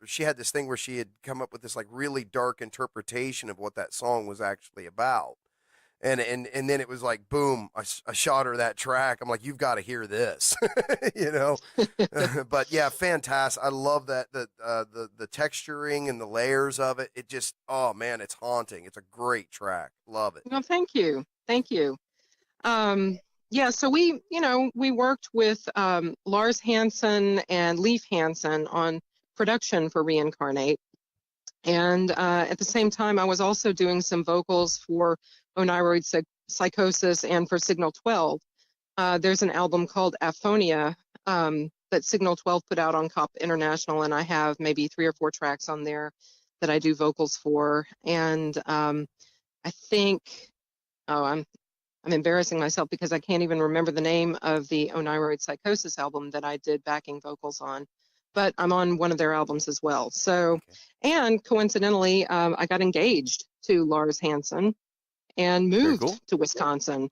[SPEAKER 1] she had this thing where she had come up with this like really dark interpretation of what that song was actually about. And then it was like, boom, I shot her that track. I'm like, you've got to hear this, but yeah, fantastic. I love that, the texturing and the layers of it. It just, oh man, it's haunting. It's a great track. Love it.
[SPEAKER 3] Well, thank you. Yeah, so we worked with Lars Hansen and Leif Hansen on production for Reincarnate. And at the same time, I was also doing some vocals for Oneiroid Psychosis and for Signal 12. There's an album called Aphonia that Signal 12 put out on Cop International, and I have maybe 3 or 4 tracks on there that I do vocals for. And I think, I'm embarrassing myself because I can't even remember the name of the Oneiroid Psychosis album that I did backing vocals on. But I'm on one of their albums as well. So, okay. And coincidentally, I got engaged to Lars Hansen and moved to Wisconsin.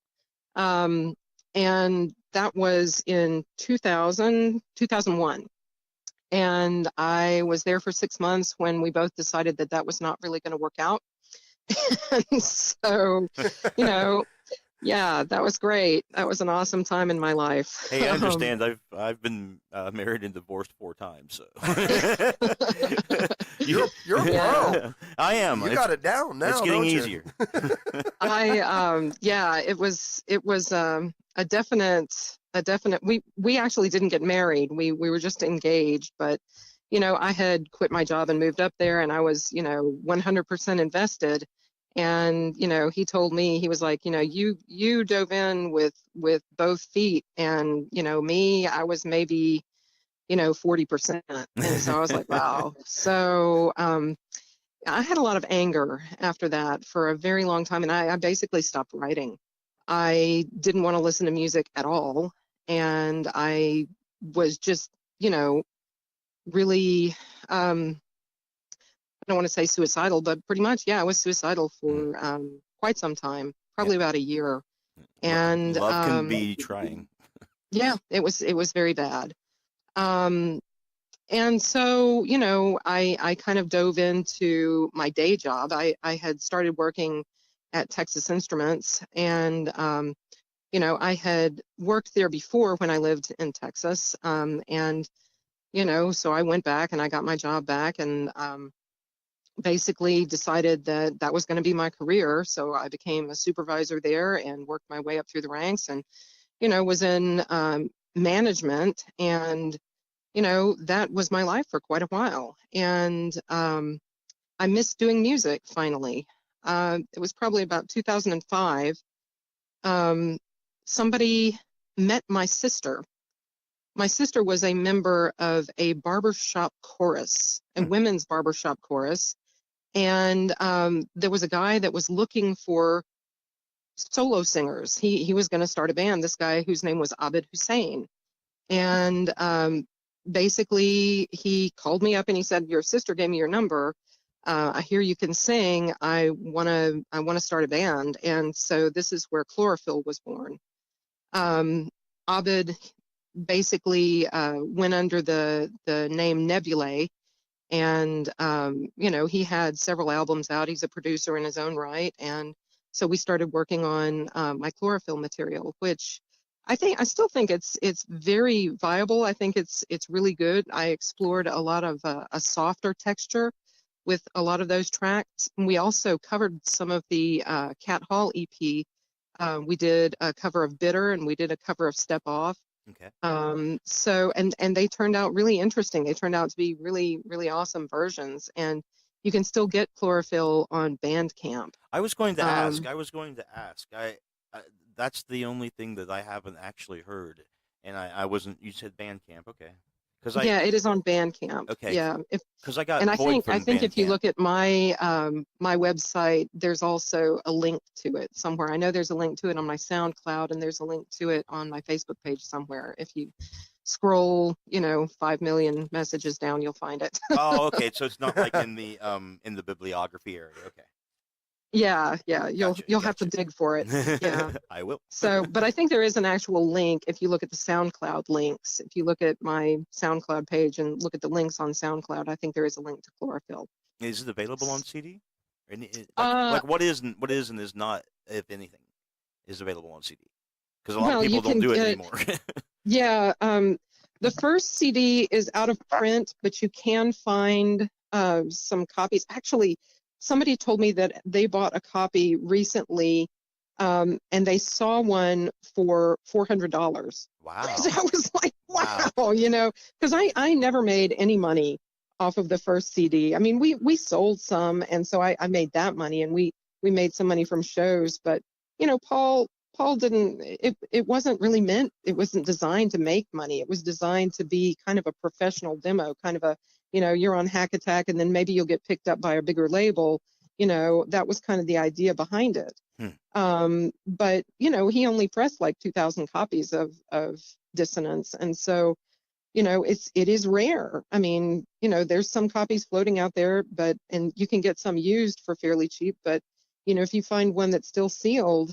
[SPEAKER 3] And that was in 2001. And I was there for 6 months when we both decided that was not really going to work out. And so, yeah, that was great. That was an awesome time in my life.
[SPEAKER 2] Hey, I understand. I've been married and divorced 4 times. So
[SPEAKER 1] you're a pro.
[SPEAKER 2] I am.
[SPEAKER 1] You got it down now.
[SPEAKER 2] It's getting easier.
[SPEAKER 3] It was a definite. We actually didn't get married. We were just engaged, but I had quit my job and moved up there, and I was 100% invested. And, he told me, he was like, you dove in with both feet, and, me, I was maybe, 40%. And so I was like, wow. So, I had a lot of anger after that for a very long time. And I basically stopped writing. I didn't want to listen to music at all. And I was just, really, I don't want to say suicidal, but pretty much, yeah, I was suicidal for quite some time, probably about a year. And
[SPEAKER 2] love can be trying.
[SPEAKER 3] Yeah, it was very bad. And so, I kind of dove into my day job. I had started working at Texas Instruments, and I had worked there before when I lived in Texas, and so I went back and I got my job back, and basically decided that was going to be my career. So I became a supervisor there and worked my way up through the ranks, and was in management, and that was my life for quite a while. And I missed doing music finally. It was probably about 2005. Somebody met my sister. My sister was a member of a barbershop chorus, a women's barbershop chorus. And there was a guy that was looking for solo singers. He was going to start a band, this guy whose name was Abid Hussein. And basically he called me up and he said, your sister gave me your number. I hear you can sing. I want to start a band. And so this is where Chlorophyll was born. Abid basically went under the name Nebulae. And, he had several albums out. He's a producer in his own right. And so we started working on my Chlorophyll material, which I still think it's very viable. I think it's really good. I explored a lot of a softer texture with a lot of those tracks. And we also covered some of the Cat Hall EP. We did a cover of Bitter, and we did a cover of Step Off.
[SPEAKER 2] Okay.
[SPEAKER 3] So and they turned out really interesting. They turned out to be really, really awesome versions. And you can still get Chlorophyll on Bandcamp.
[SPEAKER 2] I was going to ask. I that's the only thing that I haven't actually heard, and I wasn't. You said Bandcamp, okay? Because
[SPEAKER 3] yeah, it is on Bandcamp.
[SPEAKER 2] Okay.
[SPEAKER 3] Yeah,
[SPEAKER 2] because I got
[SPEAKER 3] and
[SPEAKER 2] Void
[SPEAKER 3] I
[SPEAKER 2] from
[SPEAKER 3] think if you
[SPEAKER 2] Bandcamp.
[SPEAKER 3] look at my my website, there's also a link to it somewhere. I know there's a link to it on my SoundCloud, and there's a link to it on my Facebook page somewhere. If you scroll, 5 million messages down, you'll find it.
[SPEAKER 2] Oh, okay. So it's not like in the bibliography area. Okay.
[SPEAKER 3] Yeah, you'll have to
[SPEAKER 2] Gotcha.
[SPEAKER 3] dig for it. Yeah.
[SPEAKER 2] I will.
[SPEAKER 3] So, but I think there is an actual link if you look at the SoundCloud links. If you look at my SoundCloud page and look at the links on SoundCloud, I think there is a link to Chlorophyll.
[SPEAKER 2] Is it available on CD?
[SPEAKER 3] Uh,
[SPEAKER 2] What is and is not, if anything, is available on CD? Because a lot
[SPEAKER 3] Well,
[SPEAKER 2] of
[SPEAKER 3] you
[SPEAKER 2] people don't
[SPEAKER 3] can
[SPEAKER 2] do it
[SPEAKER 3] get-
[SPEAKER 2] anymore.
[SPEAKER 3] Yeah, the first CD is out of print, but you can find some copies. Actually, somebody told me that they bought a copy recently, and they saw one for $400.
[SPEAKER 2] Wow.
[SPEAKER 3] So I was like,
[SPEAKER 2] Wow.
[SPEAKER 3] wow, because I never made any money off of the first CD. I mean, we sold some, and so I made that money, and we made some money from shows, but Paul didn't. It wasn't really meant. It wasn't designed to make money. It was designed to be kind of a professional demo, kind of a, you're on Hack Attack, and then maybe you'll get picked up by a bigger label. That was kind of the idea behind it. But he only pressed like 2,000 copies of Dissonance, and so it is rare. I mean, there's some copies floating out there, and you can get some used for fairly cheap. But if you find one that's still sealed,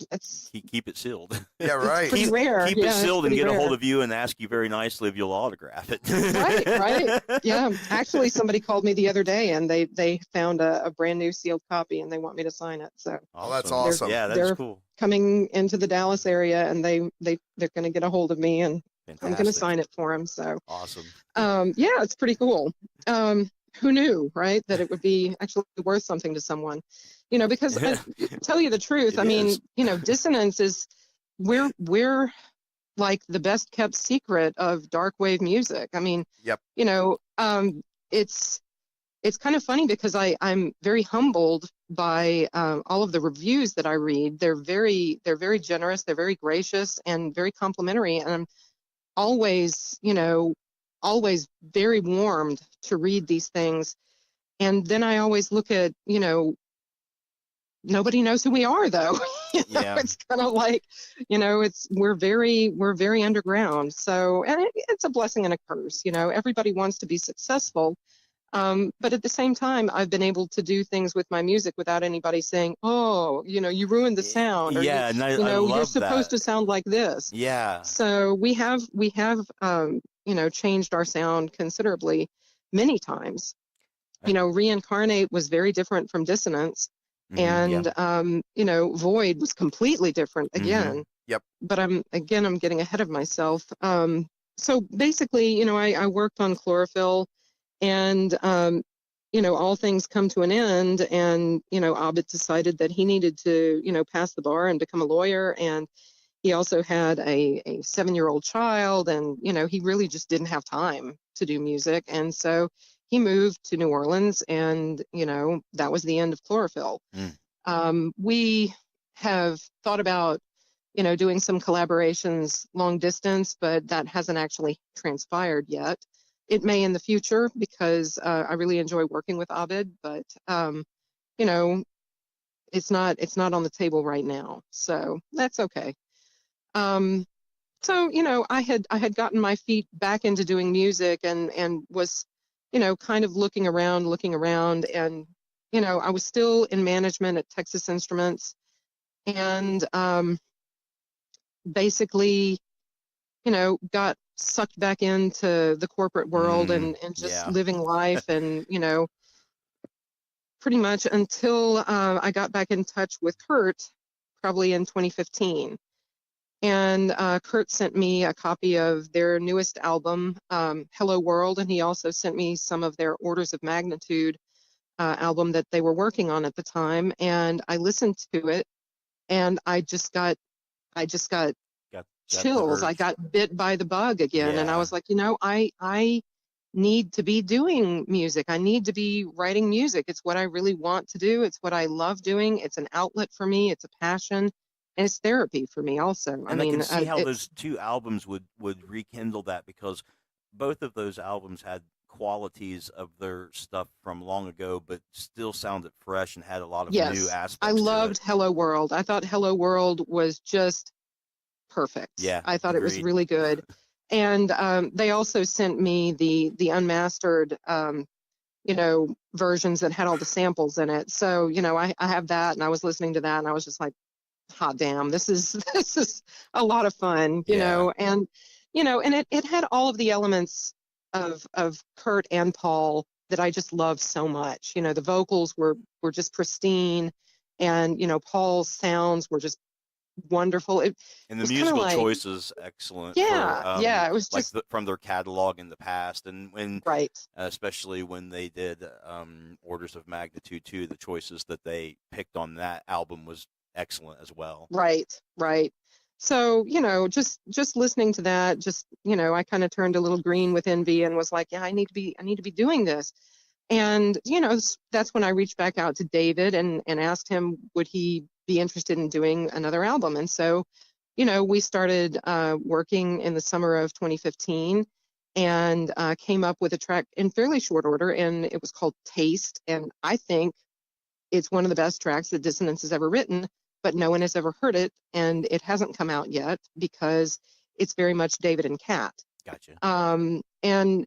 [SPEAKER 3] that's
[SPEAKER 2] Keep it sealed.
[SPEAKER 1] Yeah, right.
[SPEAKER 3] pretty rare.
[SPEAKER 2] Keep
[SPEAKER 3] Yeah,
[SPEAKER 2] it
[SPEAKER 3] it's
[SPEAKER 2] sealed and
[SPEAKER 3] pretty
[SPEAKER 2] get a hold
[SPEAKER 3] rare.
[SPEAKER 2] of you and ask you very nicely if you'll autograph it.
[SPEAKER 3] Right. Yeah. Actually, somebody called me the other day, and they found a brand new sealed copy, and they want me to sign it. So
[SPEAKER 1] Oh, that's awesome.
[SPEAKER 2] Yeah, that's
[SPEAKER 3] They're
[SPEAKER 2] cool.
[SPEAKER 3] coming into the Dallas area, and they're going to get a hold of me, and I'm going to
[SPEAKER 2] Fantastic.
[SPEAKER 3] sign it for them. So
[SPEAKER 2] Awesome.
[SPEAKER 3] yeah, it's pretty cool. Who knew, right, that it would be actually worth something to someone, because tell you the truth,
[SPEAKER 2] It
[SPEAKER 3] I mean,
[SPEAKER 2] is.
[SPEAKER 3] Dissonance is, we're like the best kept secret of dark wave music. I mean,
[SPEAKER 1] Yep.
[SPEAKER 3] It's kind of funny because I'm very humbled by all of the reviews that I read. They're very generous, they're very gracious, and very complimentary, and I'm always very warmed to read these things. And then I always look at, nobody knows who we are, though.
[SPEAKER 2] Yeah.
[SPEAKER 3] It's kind of like, we're very underground. So, and it's a blessing and a curse. Everybody wants to be successful. But at the same time, I've been able to do things with my music without anybody saying, "Oh, you ruined the sound." Or,
[SPEAKER 2] Yeah, and I
[SPEAKER 3] you're
[SPEAKER 2] love
[SPEAKER 3] supposed
[SPEAKER 2] that.
[SPEAKER 3] to sound like this.
[SPEAKER 2] Yeah.
[SPEAKER 3] So we have changed our sound considerably many times. Reincarnate was very different from Dissonance,
[SPEAKER 2] Mhm,
[SPEAKER 3] and Void was completely different again.
[SPEAKER 1] Yep.
[SPEAKER 3] But I'm getting ahead of myself. So basically, I worked on Chlorophyll, and all things come to an end, and Abed decided that he needed to pass the bar and become a lawyer, and he also had a 7-year-old child, and he really just didn't have time to do music, and so he moved to New Orleans, and that was the end of Chlorophyll. We have thought about doing some collaborations long distance, but that hasn't actually transpired yet. It may in the future, because I really enjoy working with Abed, but it's not on the table right now, so that's okay. So I had gotten my feet back into doing music, and was kind of looking around, and I was still in management at Texas Instruments, and basically got sucked back into the corporate world, and just
[SPEAKER 2] yeah.
[SPEAKER 3] living life, and pretty much until I got back in touch with Kurt, probably in 2015. And Kurt sent me a copy of their newest album, Hello World, and he also sent me some of their Orders of Magnitude album that they were working on at the time. And I listened to it, and I just got
[SPEAKER 2] Got
[SPEAKER 3] chills.
[SPEAKER 2] the
[SPEAKER 3] I
[SPEAKER 2] urge.
[SPEAKER 3] got bit by the bug again, and I
[SPEAKER 2] Yeah.
[SPEAKER 3] was like, I need to be doing music. I need to be writing music. It's what I really want to do. It's what I love doing. It's an outlet for me. It's a passion, and it's therapy for me also.
[SPEAKER 2] And I can see how
[SPEAKER 3] It's
[SPEAKER 2] those two albums would rekindle that, because both of those albums had qualities of their stuff from long ago, but still sounded fresh and had a lot of new
[SPEAKER 3] yes, I
[SPEAKER 2] aspects to it.
[SPEAKER 3] loved Hello World. I thought Hello World was just perfect.
[SPEAKER 2] Yeah,
[SPEAKER 3] I thought it was
[SPEAKER 2] agreed.
[SPEAKER 3] really good. And they also sent me the unmastered versions that had all the samples in it. So, I have that, and I was listening to that, and I was just like, hot damn, this is this is a lot of fun,
[SPEAKER 2] Yeah.
[SPEAKER 3] and it had all of the elements of Kurt and Paul that I just love so much. The vocals were just pristine, and Paul's sounds were just wonderful. It
[SPEAKER 2] And the
[SPEAKER 3] was kind of
[SPEAKER 2] musical
[SPEAKER 3] like,
[SPEAKER 2] choices excellent
[SPEAKER 3] yeah,
[SPEAKER 2] for
[SPEAKER 3] yeah, it was
[SPEAKER 2] like
[SPEAKER 3] just
[SPEAKER 2] from their catalog in the past, and when
[SPEAKER 3] right.
[SPEAKER 2] especially when they did Orders of Magnitude 2, the choices that they picked on that album was excellent as well.
[SPEAKER 3] Right, right. So, just listening to that, I kind of turned a little green with envy and was like, yeah, I need to be doing this. And, that's when I reached back out to David and asked him, would he be interested in doing another album? And so, we started working in the summer of 2015 and came up with a track in fairly short order, and it was called Taste. And I think it's one of the best tracks that Dissonance has ever written, but no one has ever heard it, and it hasn't come out yet because it's very much David and Kat.
[SPEAKER 2] Gotcha.
[SPEAKER 3] And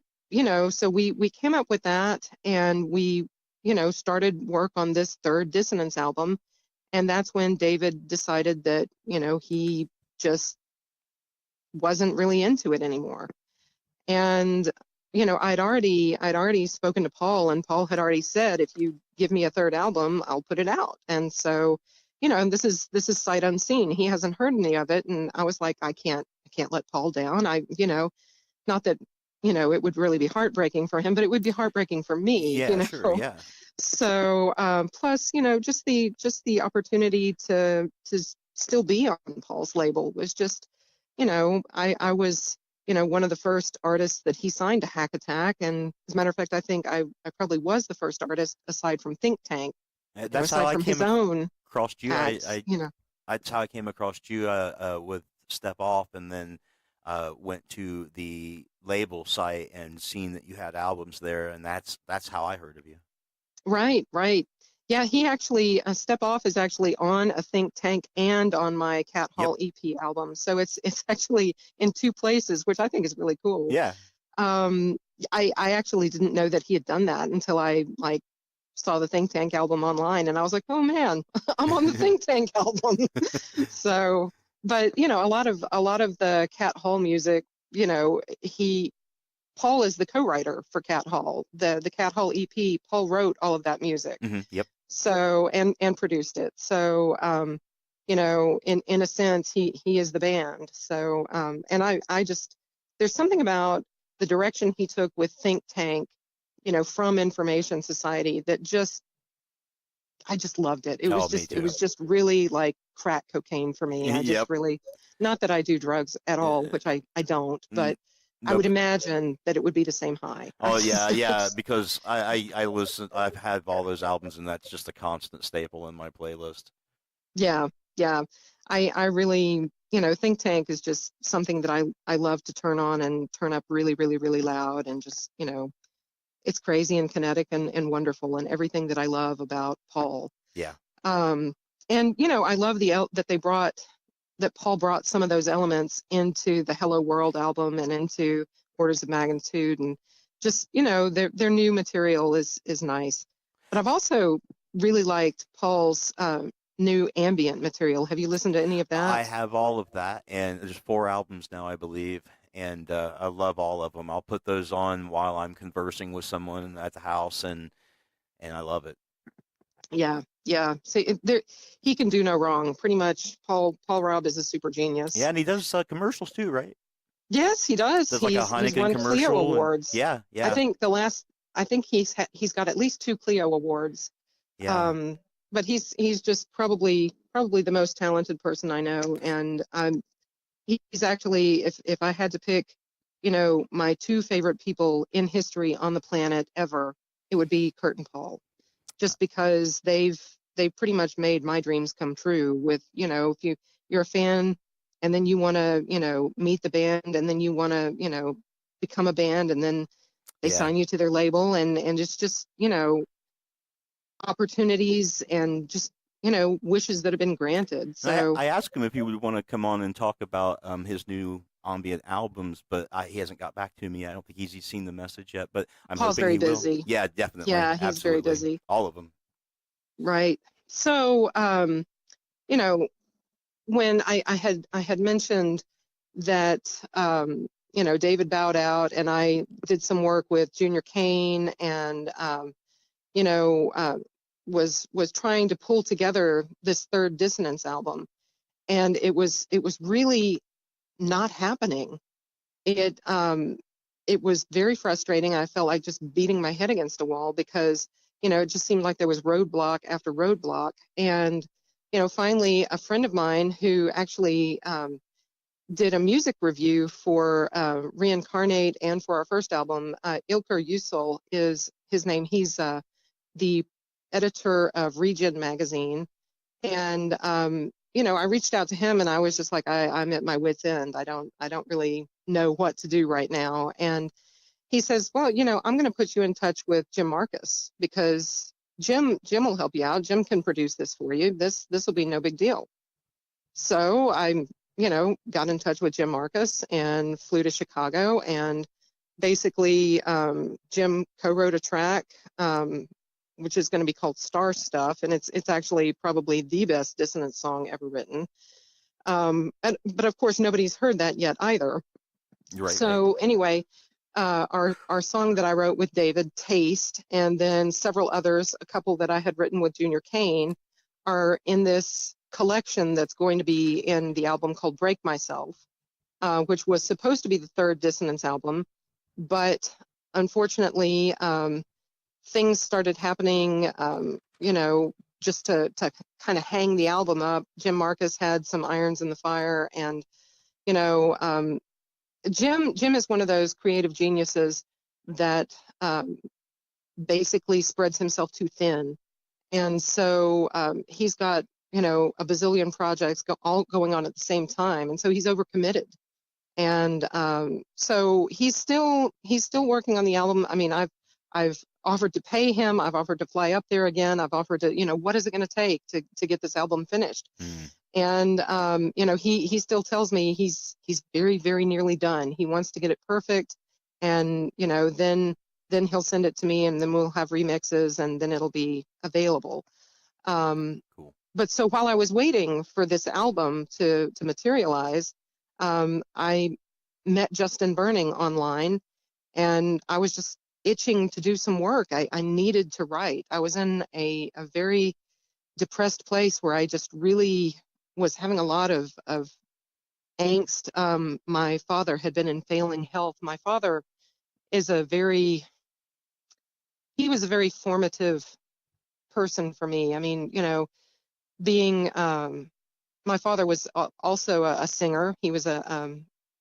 [SPEAKER 3] so we came up with that, and we started work on this third Dissonance album, and that's when David decided that he just wasn't really into it anymore. And I'd already spoken to Paul, and Paul had already said, if you give me a third album, I'll put it out. And so, and this is sight unseen. He hasn't heard any of it, and I was like, I can't let Paul down. Not that it would really be heartbreaking for him, but it would be heartbreaking for me.
[SPEAKER 2] Yeah, sure, yeah.
[SPEAKER 3] So plus, just the opportunity to still be on Paul's label was just, I was one of the first artists that he signed to Hack Attack. And as a matter of fact, I think I probably was the first artist aside from Think Tank.
[SPEAKER 2] That's how
[SPEAKER 3] aside
[SPEAKER 2] I
[SPEAKER 3] from
[SPEAKER 2] came
[SPEAKER 3] his own
[SPEAKER 2] across you.
[SPEAKER 3] acts,
[SPEAKER 2] That's how I came across you with Step Off, and then went to the label site and seen that you had albums there, and that's how I heard of you.
[SPEAKER 3] Right. Yeah, he actually, Step Off is actually on a Think Tank and on my Cat Hall EP album. So it's actually in two places, which I think is really cool.
[SPEAKER 2] Yeah.
[SPEAKER 3] I actually didn't know that he had done that until I saw the Think Tank album online, and I was like, oh man, I'm on the Think Tank album. So, but a lot of the Cat Hall music, Paul is the co-writer for Cat Hall. The Cat Hall EP, Paul wrote all of that music.
[SPEAKER 2] Mm-hmm. Yep.
[SPEAKER 3] So and produced it. So in a sense, he is the band. So and I just, there's something about the direction he took with Think Tank, from Information Society, that I just loved it. It was just really like crack cocaine for me. I just really, not that I do drugs at all, which I don't, but I would imagine that it would be the same high.
[SPEAKER 2] Oh yeah, because I listen. I've had all those albums, and that's just a constant staple in my playlist.
[SPEAKER 3] Yeah. I really, Think Tank is just something that I love to turn on and turn up really, really, really loud, and just, it's crazy and kinetic and wonderful, and everything that I love about Paul.
[SPEAKER 2] Yeah.
[SPEAKER 3] And I love that Paul brought some of those elements into the Hello World album and into Orders of Magnitude, and just, their new material is nice. But I've also really liked Paul's new ambient material. Have you listened to any of that?
[SPEAKER 2] I have all of that, and there's 4 albums now, I believe, and I love all of them. I'll put those on while I'm conversing with someone at the house, and I love it.
[SPEAKER 3] Yeah, Yeah. See, he can do no wrong. Pretty much, Paul Robb is a super genius.
[SPEAKER 2] Yeah, and he does commercials too, right?
[SPEAKER 3] Yes, he does.
[SPEAKER 2] Does like a
[SPEAKER 3] He's
[SPEAKER 2] Heineken
[SPEAKER 3] won Clio
[SPEAKER 2] commercial.
[SPEAKER 3] awards.
[SPEAKER 2] Yeah.
[SPEAKER 3] I think he's got at least 2 Clio awards.
[SPEAKER 2] Yeah.
[SPEAKER 3] But he's just probably the most talented person I know, and he's actually, if I had to pick, my 2 favorite people in history on the planet ever, it would be Kurt and Paul, just because they've pretty much made my dreams come true. With if you're a fan, and then you want to meet the band, and then you want to become a band, and then they sign you to their label, and it's just opportunities and just wishes that have been granted. So
[SPEAKER 2] I asked him if he would want to come on and talk about his new ambient albums, but he hasn't got back to me. I don't think he's seen the message yet, but I'm
[SPEAKER 3] Paul's
[SPEAKER 2] hoping
[SPEAKER 3] very
[SPEAKER 2] he will.
[SPEAKER 3] busy.
[SPEAKER 2] Yeah, definitely.
[SPEAKER 3] Yeah, he's
[SPEAKER 2] Absolutely.
[SPEAKER 3] very busy.
[SPEAKER 2] All of them.
[SPEAKER 3] Right. So when I had mentioned that David bowed out, and I did some work with Junior Cain, and was trying to pull together this third Dissonance album, and it was really not happening. It was very frustrating. I felt like just beating my head against a wall, because it just seemed like there was roadblock after roadblock. And finally, a friend of mine who actually did a music review for Reincarnate and for our first album, Ilker Yücel is his name. He's the editor of Region magazine, and I reached out to him, and I was just like, I'm at my wit's end. I don't really know what to do right now. And he says, well, I'm going to put you in touch with Jim Marcus, because Jim will help you out. Jim can produce this for you. This will be no big deal. So I got in touch with Jim Marcus and flew to Chicago, and basically Jim co-wrote a track, which is going to be called Star Stuff, and it's actually probably the best Dissonance song ever written. But of course, nobody's heard that yet either.
[SPEAKER 2] Right.
[SPEAKER 3] So anyway, our song that I wrote with David, Taste, and then several others, a couple that I had written with Junior Cain, are in this collection that's going to be in the album called Break Myself, which was supposed to be the third Dissonance album, but unfortunately, things started happening, just to kind of hang the album up. Jim Marcus had some irons in the fire, and Jim is one of those creative geniuses that basically spreads himself too thin, and so he's got a bazillion projects all going on at the same time, and so he's overcommitted. And so he's still working on the album. I mean, I've offered to pay him. I've offered to fly up there again. I've offered to, what is it going to take to get this album finished? And he still tells me he's very, very nearly done. He wants to get it perfect, and then he'll send it to me, and then we'll have remixes, and then it'll be available.
[SPEAKER 2] Cool.
[SPEAKER 3] But so while I was waiting for this album to materialize, I met Justin Burning online, and I was just itching to do some work. I needed to write. I was in a very depressed place where I just really was having a lot of angst. My father had been in failing health. My father is he was a very formative person for me. I mean, being my father was also a singer. He was a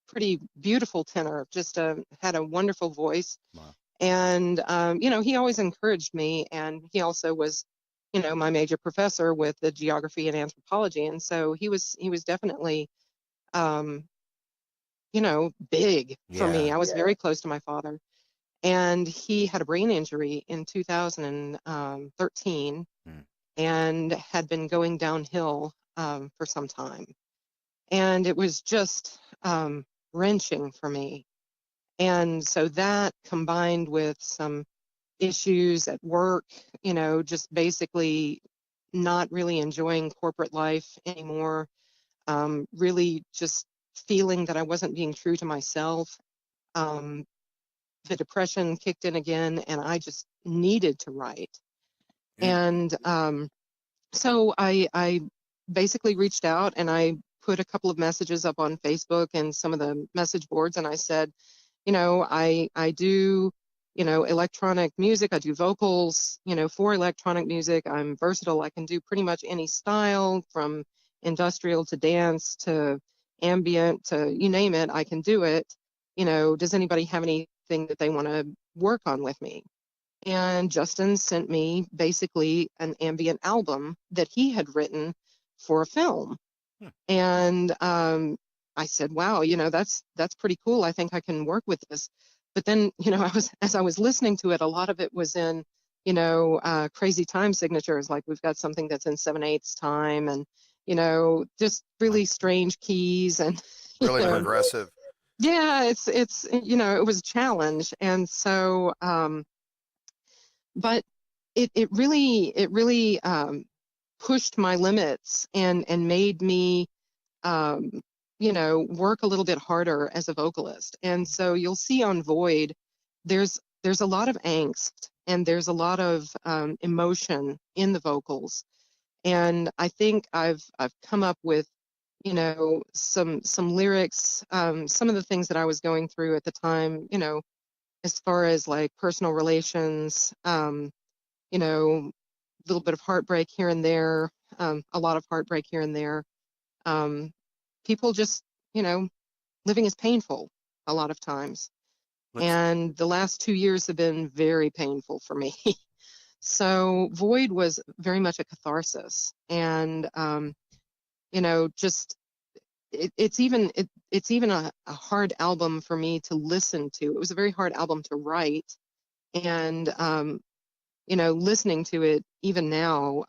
[SPEAKER 3] pretty beautiful tenor, just had a wonderful voice.
[SPEAKER 2] Wow.
[SPEAKER 3] And he always encouraged me, and he also was my major professor with the geography and anthropology, and so he was definitely big for me. I was very close to my father, and he had a brain injury in 2013 and had been going downhill for some time, and it was just wrenching for me. And so that, combined with some issues at work, just basically not really enjoying corporate life anymore, really just feeling that I wasn't being true to myself. The depression kicked in again, and I just needed to write. And So I basically reached out and I put a couple of messages up on Facebook and some of the message boards, and I said, I do, electronic music. I do vocals, for electronic music. I'm versatile. I can do pretty much any style, from industrial to dance to ambient to you name it. I can do it. Does anybody have anything that they want to work on with me? And Justin sent me basically an ambient album that he had written for a film. And I said, wow, that's pretty cool. I think I can work with this. But then, as I was listening to it, a lot of it was in, crazy time signatures. Like we've got something that's in 7/8 time, and, just really strange keys and
[SPEAKER 1] Really progressive.
[SPEAKER 3] Yeah, it's it was a challenge. And so but it really pushed my limits and made me work a little bit harder as a vocalist. And so you'll see on Void, there's a lot of angst and there's a lot of emotion in the vocals. And I think I've come up with, some lyrics, some of the things that I was going through at the time, as far as like personal relations, a little bit of heartbreak here and there, a lot of heartbreak here and there. People just, living is painful a lot of times. And the last 2 years have been very painful for me. So Void was very much a catharsis. And, just it's even a hard album for me to listen to. It was a very hard album to write. And, listening to it even now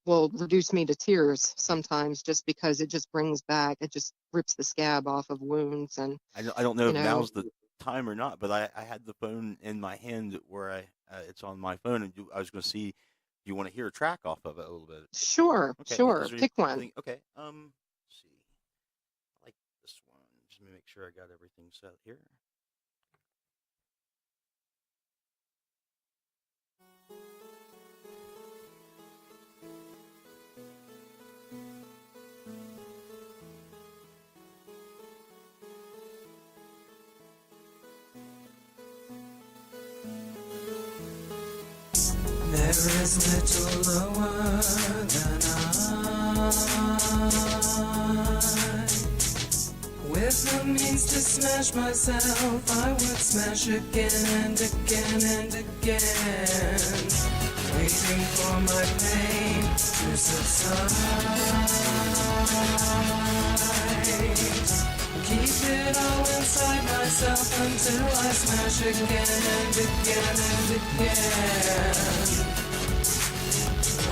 [SPEAKER 3] will reduce me to tears sometimes, just because it just brings back, it just rips the scab off of wounds. And
[SPEAKER 2] I don't know if now's the time or not, but I had the phone in my hand where it's on my phone, and I was going to see, do you want to hear a track off of it a little bit?
[SPEAKER 3] Sure,
[SPEAKER 2] Okay,
[SPEAKER 3] sure. Pick one.
[SPEAKER 2] Okay. Let's see. I like this one. Just let me make sure I got everything set here.
[SPEAKER 4] There is little lower than I, with the means to smash myself, I would smash again and again and again, waiting for my pain to subside. Keep it all inside myself until I smash again and again and again.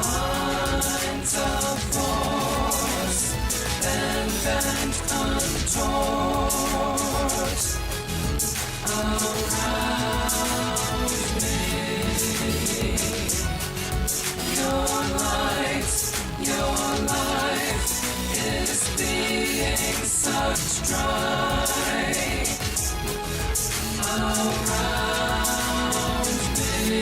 [SPEAKER 4] Lines of force and contort around me. Your life is being sucked dry around me.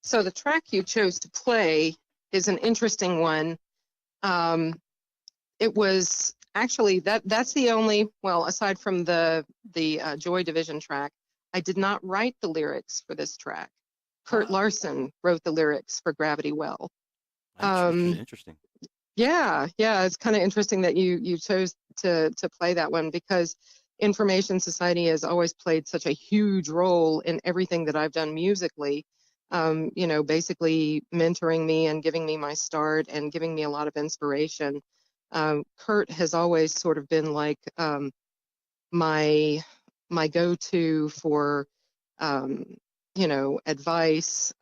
[SPEAKER 3] So the track you chose to play is an interesting one. It was actually that's the only, well, aside from the Joy Division track, I did not write the lyrics for this track. Kurt Larson wrote the lyrics for Gravity Well.
[SPEAKER 2] Interesting.
[SPEAKER 3] Yeah, it's kind of interesting that you chose to play that one, because Information Society has always played such a huge role in everything that I've done musically. Basically mentoring me and giving me my start and giving me a lot of inspiration. Kurt has always sort of been like my go-to for advice.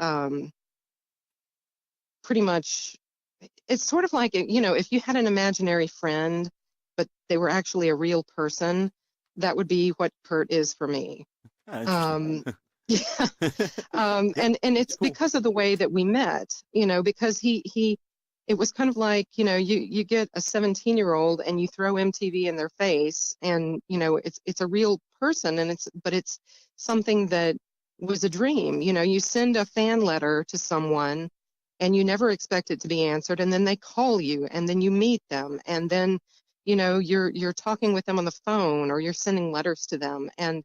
[SPEAKER 3] Pretty much, it's sort of like, if you had an imaginary friend, but they were actually a real person, that would be what Kurt is for me. Yeah. And it's
[SPEAKER 2] Cool.
[SPEAKER 3] because of the way that we met, because he it was kind of like, you get a 17-year-old and you throw MTV in their face, and it's a real person, and it's something that was a dream. You send a fan letter to someone and you never expect it to be answered, and then they call you, and then you meet them, and then you're talking with them on the phone, or you're sending letters to them, and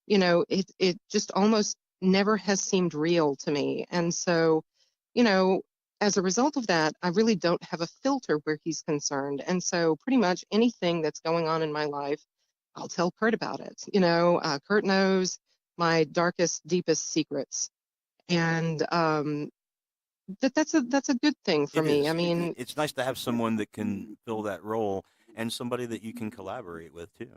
[SPEAKER 3] it just almost never has seemed real to me. And so as a result of that, I really don't have a filter where he's concerned. And so pretty much anything that's going on in my life, I'll tell Kurt about it. Kurt knows my darkest, deepest secrets. And that's a good thing for
[SPEAKER 2] It
[SPEAKER 3] me.
[SPEAKER 2] is.
[SPEAKER 3] I mean,
[SPEAKER 2] It's nice to have someone that can fill that role, and somebody that you can collaborate with too.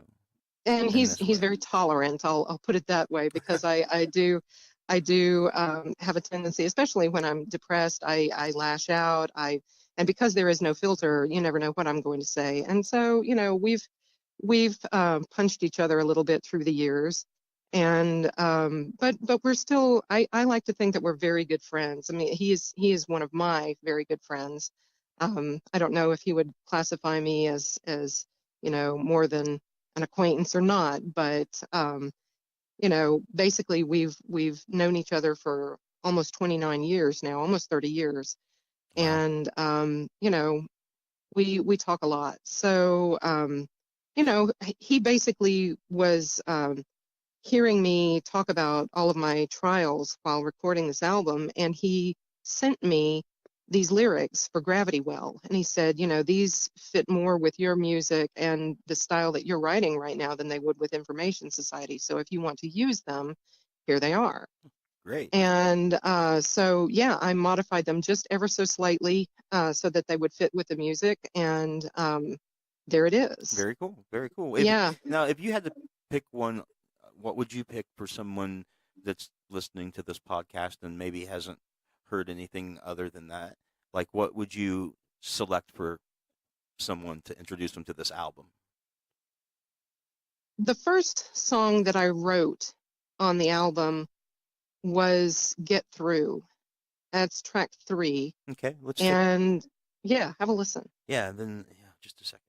[SPEAKER 3] and
[SPEAKER 2] in
[SPEAKER 3] he's
[SPEAKER 2] this way.
[SPEAKER 3] very tolerant. I'll put it that way, because I do have a tendency, especially when I'm depressed, I lash out. And because there is no filter, you never know what I'm going to say. And so we've punched each other a little bit through the years, and but we're still. I like to think that we're very good friends. I mean, he is one of my very good friends. I don't know if he would classify me as more than an acquaintance or not, but basically we've known each other for almost 29 years now, almost 30 years.
[SPEAKER 2] Wow.
[SPEAKER 3] And we talk a lot. So he basically was hearing me talk about all of my trials while recording this album, and he sent me these lyrics for Gravity Well, and he said, these fit more with your music and the style that you're writing right now than they would with Information Society. So if you want to use them, here they are.
[SPEAKER 2] Great.
[SPEAKER 3] And so, yeah, I modified them just ever so slightly so that they would fit with the music, and there it is.
[SPEAKER 2] Very cool. Very cool.
[SPEAKER 3] Yeah.
[SPEAKER 2] Now, if you had to pick one, what would you pick for someone that's listening to this podcast and maybe hasn't heard anything other than that? Like, what would you select for someone to introduce them to this album?
[SPEAKER 3] The first song that I wrote on the album was Get Through. That's track 3.
[SPEAKER 2] Okay, let's
[SPEAKER 3] And yeah, have a listen.
[SPEAKER 2] yeah, then just a second.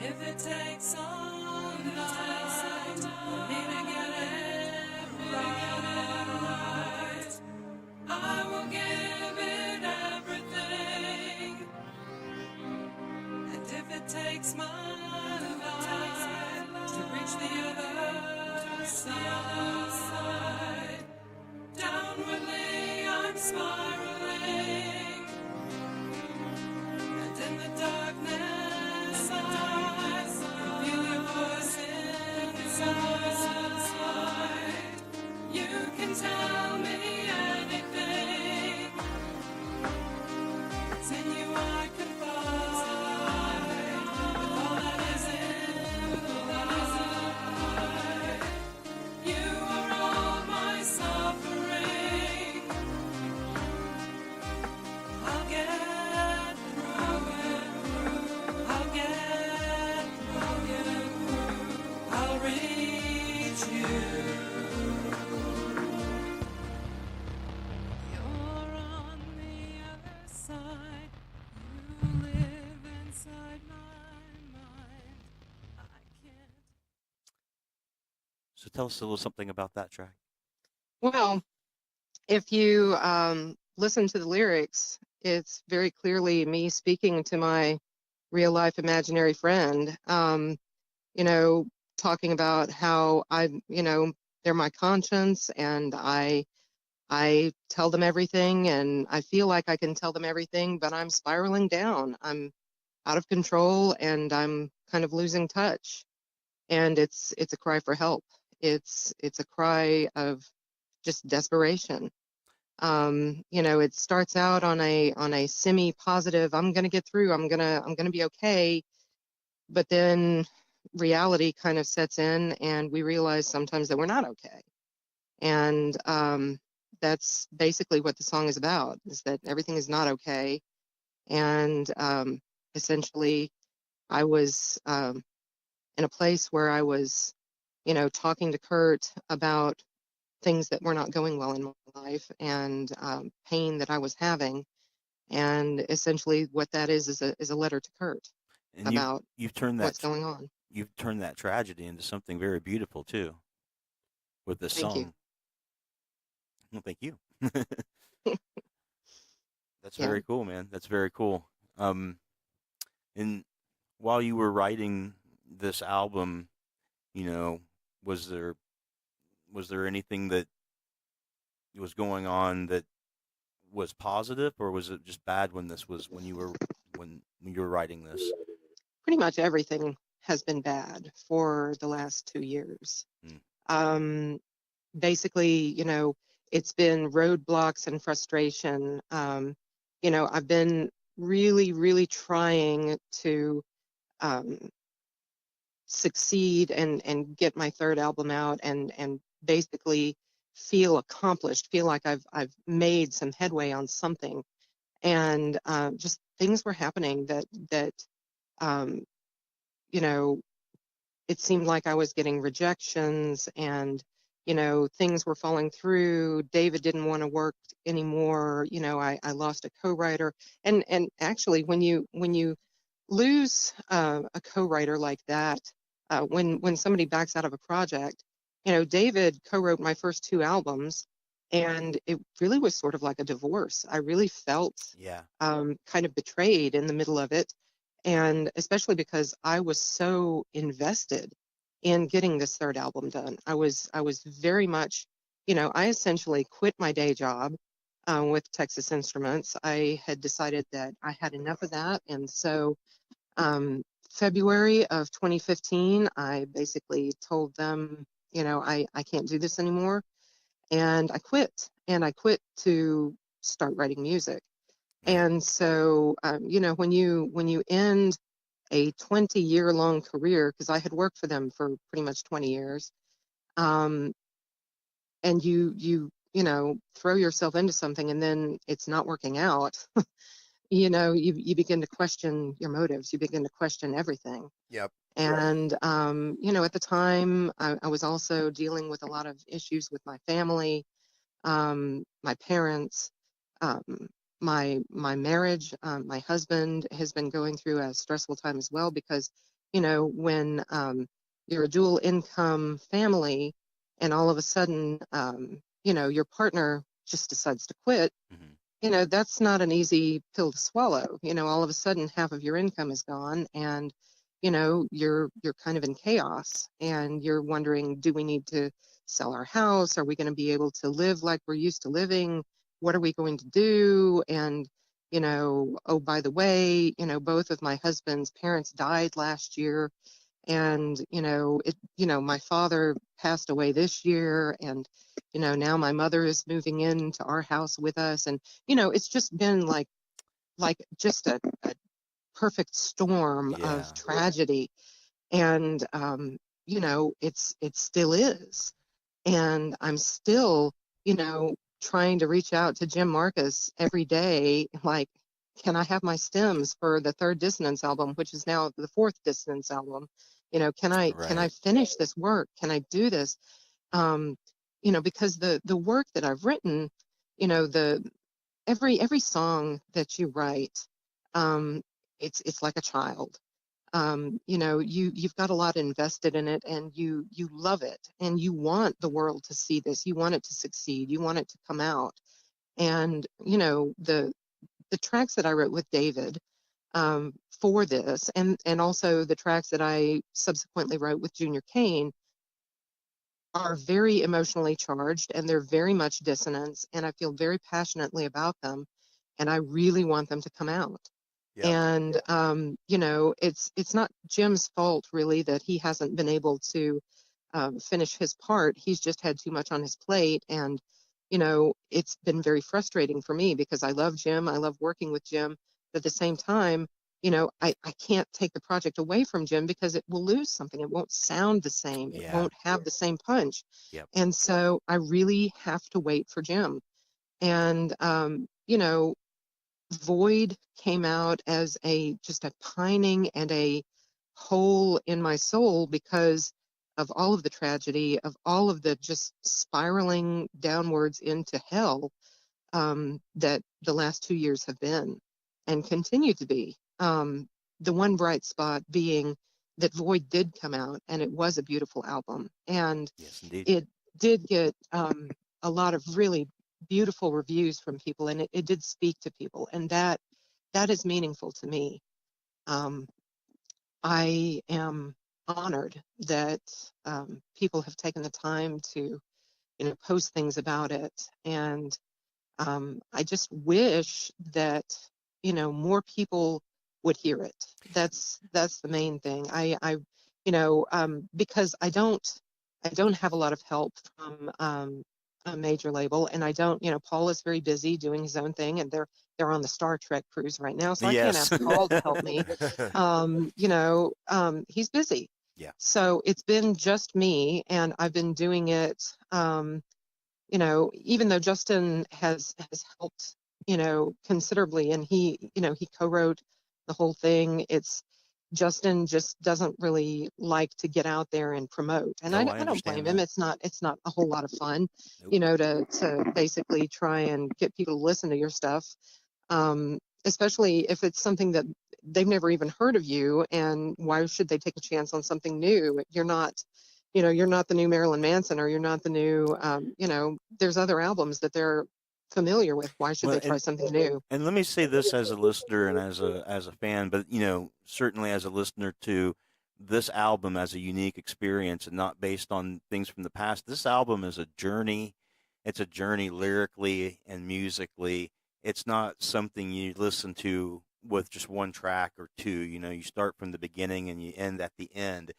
[SPEAKER 4] If it takes all night for me to get it right, I will give it everything. And if it takes my life to reach the other side, downwardly I'm spiraling, and in the darkness I feel your voice inside. You can tell me anything. It's in you I confide. With all that is inside, you are all my suffering. I'll get through it. I'll get through it. I'll reach you. You're on the other side. You live inside my mind. I can't.
[SPEAKER 2] So tell us a little something about that track.
[SPEAKER 3] Well, if you listen to the lyrics, it's very clearly me speaking to my real life imaginary friend, talking about how they're my conscience, and I tell them everything, and I feel like I can tell them everything, but I'm spiraling down. I'm out of control, and I'm kind of losing touch. And it's a cry for help. It's a cry of just desperation. It starts out on a semi-positive, I'm gonna get through, I'm gonna be okay, but then reality kind of sets in, and we realize sometimes that we're not okay. And that's basically what the song is about, is that everything is not okay. And essentially, I was in a place where I was, talking to Kurt about things that were not going well in my life, and pain that I was having. And essentially what that is a letter to Kurt
[SPEAKER 2] And
[SPEAKER 3] about
[SPEAKER 2] you've turned
[SPEAKER 3] what's going on.
[SPEAKER 2] you've turned that tragedy into something very beautiful too with this
[SPEAKER 3] Thank you.
[SPEAKER 2] song. Well, thank you. That's
[SPEAKER 3] Yeah.
[SPEAKER 2] very cool, man. That's very cool. And while you were writing this album, was there anything that was going on that was positive, or was it just bad when you were writing this?
[SPEAKER 3] Pretty much everything has been bad for the last 2 years. Basically, it's been roadblocks and frustration. I've been really, really trying to succeed and get my third album out and basically feel accomplished, feel like I've made some headway on something. And just things were happening that it seemed like I was getting rejections, and things were falling through. David didn't want to work anymore. I lost a co-writer, and actually when you lose a co-writer like that, when somebody backs out of a project, David co-wrote my first 2 albums, and it really was sort of like a divorce. I really felt kind of betrayed in the middle of it. And especially because I was so invested in getting this third album done. I was very much, I essentially quit my day job with Texas Instruments. I had decided that I had enough of that. And so February of 2015, I basically told them, I can't do this anymore. And I quit. And I quit to start writing music. And so, when you end a 20-year-long career, because I had worked for them for pretty much 20 years, and you throw yourself into something and then it's not working out, you begin to question your motives. You begin to question everything.
[SPEAKER 1] Yep.
[SPEAKER 3] And, at the time, I was also dealing with a lot of issues with my family, my parents, my marriage. My husband has been going through a stressful time as well, because when you're a dual income family and all of a sudden your partner just decides to quit, that's not an easy pill to swallow. All of a sudden half of your income is gone, and you're kind of in chaos, and you're wondering, do we need to sell our house? Are we going to be able to live like we're used to living? What are we going to do? And, oh, by the way, both of my husband's parents died last year. And, my father passed away this year. And, now my mother is moving into our house with us. And, it's just been like just a perfect storm of tragedy. And, it still is. And I'm still, trying to reach out to Jim Marcus every day, like, can I have my stems for the third Dissonance album, which is now the fourth Dissonance album? Can I finish this work? Can I do this? Because the work that I've written, every song that you write, it's like a child. You've got a lot invested in it, and you love it, and you want the world to see this. You want it to succeed. You want it to come out. And, the tracks that I wrote with David for this, and also the tracks that I subsequently wrote with Junior Kane, are very emotionally charged, and they're very much dissonance, and I feel very passionately about them, and I really want them to come out. And, it's not Jim's fault, really, that he hasn't been able to finish his part. He's just had too much on his plate. And, it's been very frustrating for me because I love Jim. I love working with Jim. But at the same time, I can't take the project away from Jim because it will lose something. It won't sound the same. It won't have the same punch.
[SPEAKER 2] Yep.
[SPEAKER 3] And so I really have to wait for Jim. And, Void came out as just a pining and a hole in my soul because of all of the tragedy, of all of the just spiraling downwards into hell that the last 2 years have been and continue to be. The one bright spot being that Void did come out, and it was a beautiful album. And
[SPEAKER 2] yes, indeed.
[SPEAKER 3] it did get a lot of really beautiful reviews from people, and it did speak to people, and that is meaningful to me. I am honored that people have taken the time to post things about it, and I just wish that more people would hear it. That's the main thing. I because I don't have a lot of help from a major label, and I don't, Paul is very busy doing his own thing, and they're on the Star Trek cruise right now, so I can't ask Paul to help me. He's busy.
[SPEAKER 2] Yeah.
[SPEAKER 3] So it's been just me, and I've been doing it, even though Justin has helped, considerably, and he co-wrote the whole thing. Justin just doesn't really like to get out there and promote, and I don't blame him. It's not a whole lot of fun,
[SPEAKER 2] Nope.
[SPEAKER 3] To basically try and get people to listen to your stuff, especially if it's something that they've never even heard of you. And why should they take a chance on something new? You're not the new Marilyn Manson, or you're not the new, there's other albums that they're familiar with. Why should they try something new?
[SPEAKER 2] And let me say this as a listener and as a fan, but certainly as a listener to this album as a unique experience and not based on things from the past. This album is a journey. It's a journey lyrically and musically. It's not something you listen to with just one track or two. You start from the beginning and you end at the end.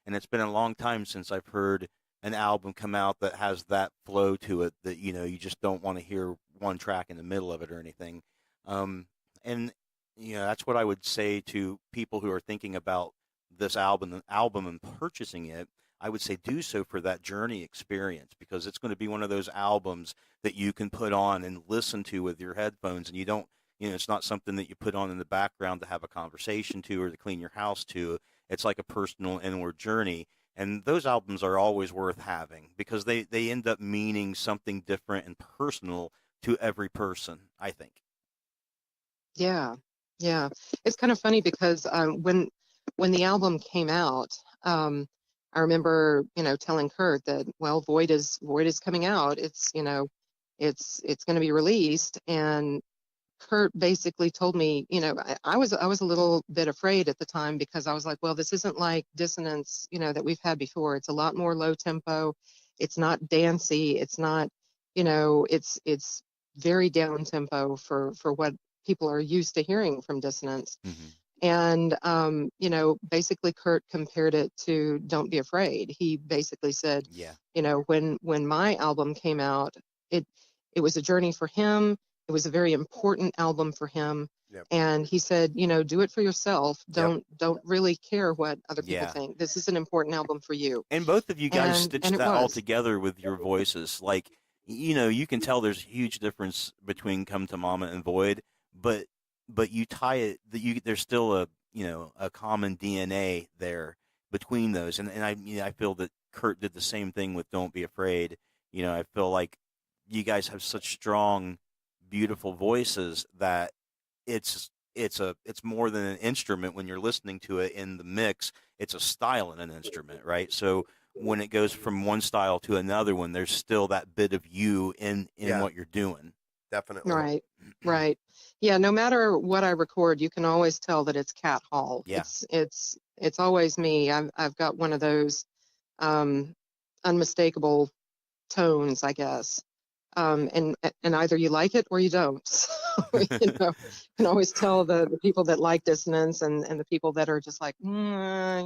[SPEAKER 2] And it's been a long time since I've heard an album come out that has that flow to it, that you just don't want to hear one track in the middle of it or anything. And that's what I would say to people who are thinking about this album and purchasing it. I would say do so for that journey experience, because it's going to be one of those albums that you can put on and listen to with your headphones, and you don't, it's not something that you put on in the background to have a conversation to or to clean your house to. It's like a personal inward journey. And those albums are always worth having because they end up meaning something different and personal to every person, I think.
[SPEAKER 3] Yeah. It's kind of funny because when the album came out, I remember, telling Kurt that, well, Void is coming out. It's, it's going to be released. And Kurt basically told me, I was a little bit afraid at the time because I was like, well, this isn't like Dissonance, that we've had before. It's a lot more low tempo. It's not dancey. It's not, it's very down tempo for what people are used to hearing from Dissonance.
[SPEAKER 2] Mm-hmm.
[SPEAKER 3] And, basically Kurt compared it to Don't Be Afraid. He basically said, when my album came out, it was a journey for him. It was a very important album for him. Yep. And he said, do it for yourself. Don't really care what other people think. This is an important album for you.
[SPEAKER 2] And both of you guys stitched that all together with your voices. Like, you can tell there's a huge difference between Come to Mama and Void, but you tie it, there's still a common DNA there between those. And I feel that Kurt did the same thing with Don't Be Afraid. I feel like you guys have such strong, beautiful voices that it's more than an instrument when you're listening to it in the mix. It's a style and an instrument, right? So when it goes from one style to another one, there's still that bit of you in what you're doing.
[SPEAKER 1] Definitely.
[SPEAKER 3] Right. Yeah, no matter what I record, you can always tell that it's Cat Hall.
[SPEAKER 2] Yeah.
[SPEAKER 3] It's always me. I've got one of those unmistakable tones, I guess. And either you like it or you don't. So, you can always tell the people that like Dissonance and the people that are just like, not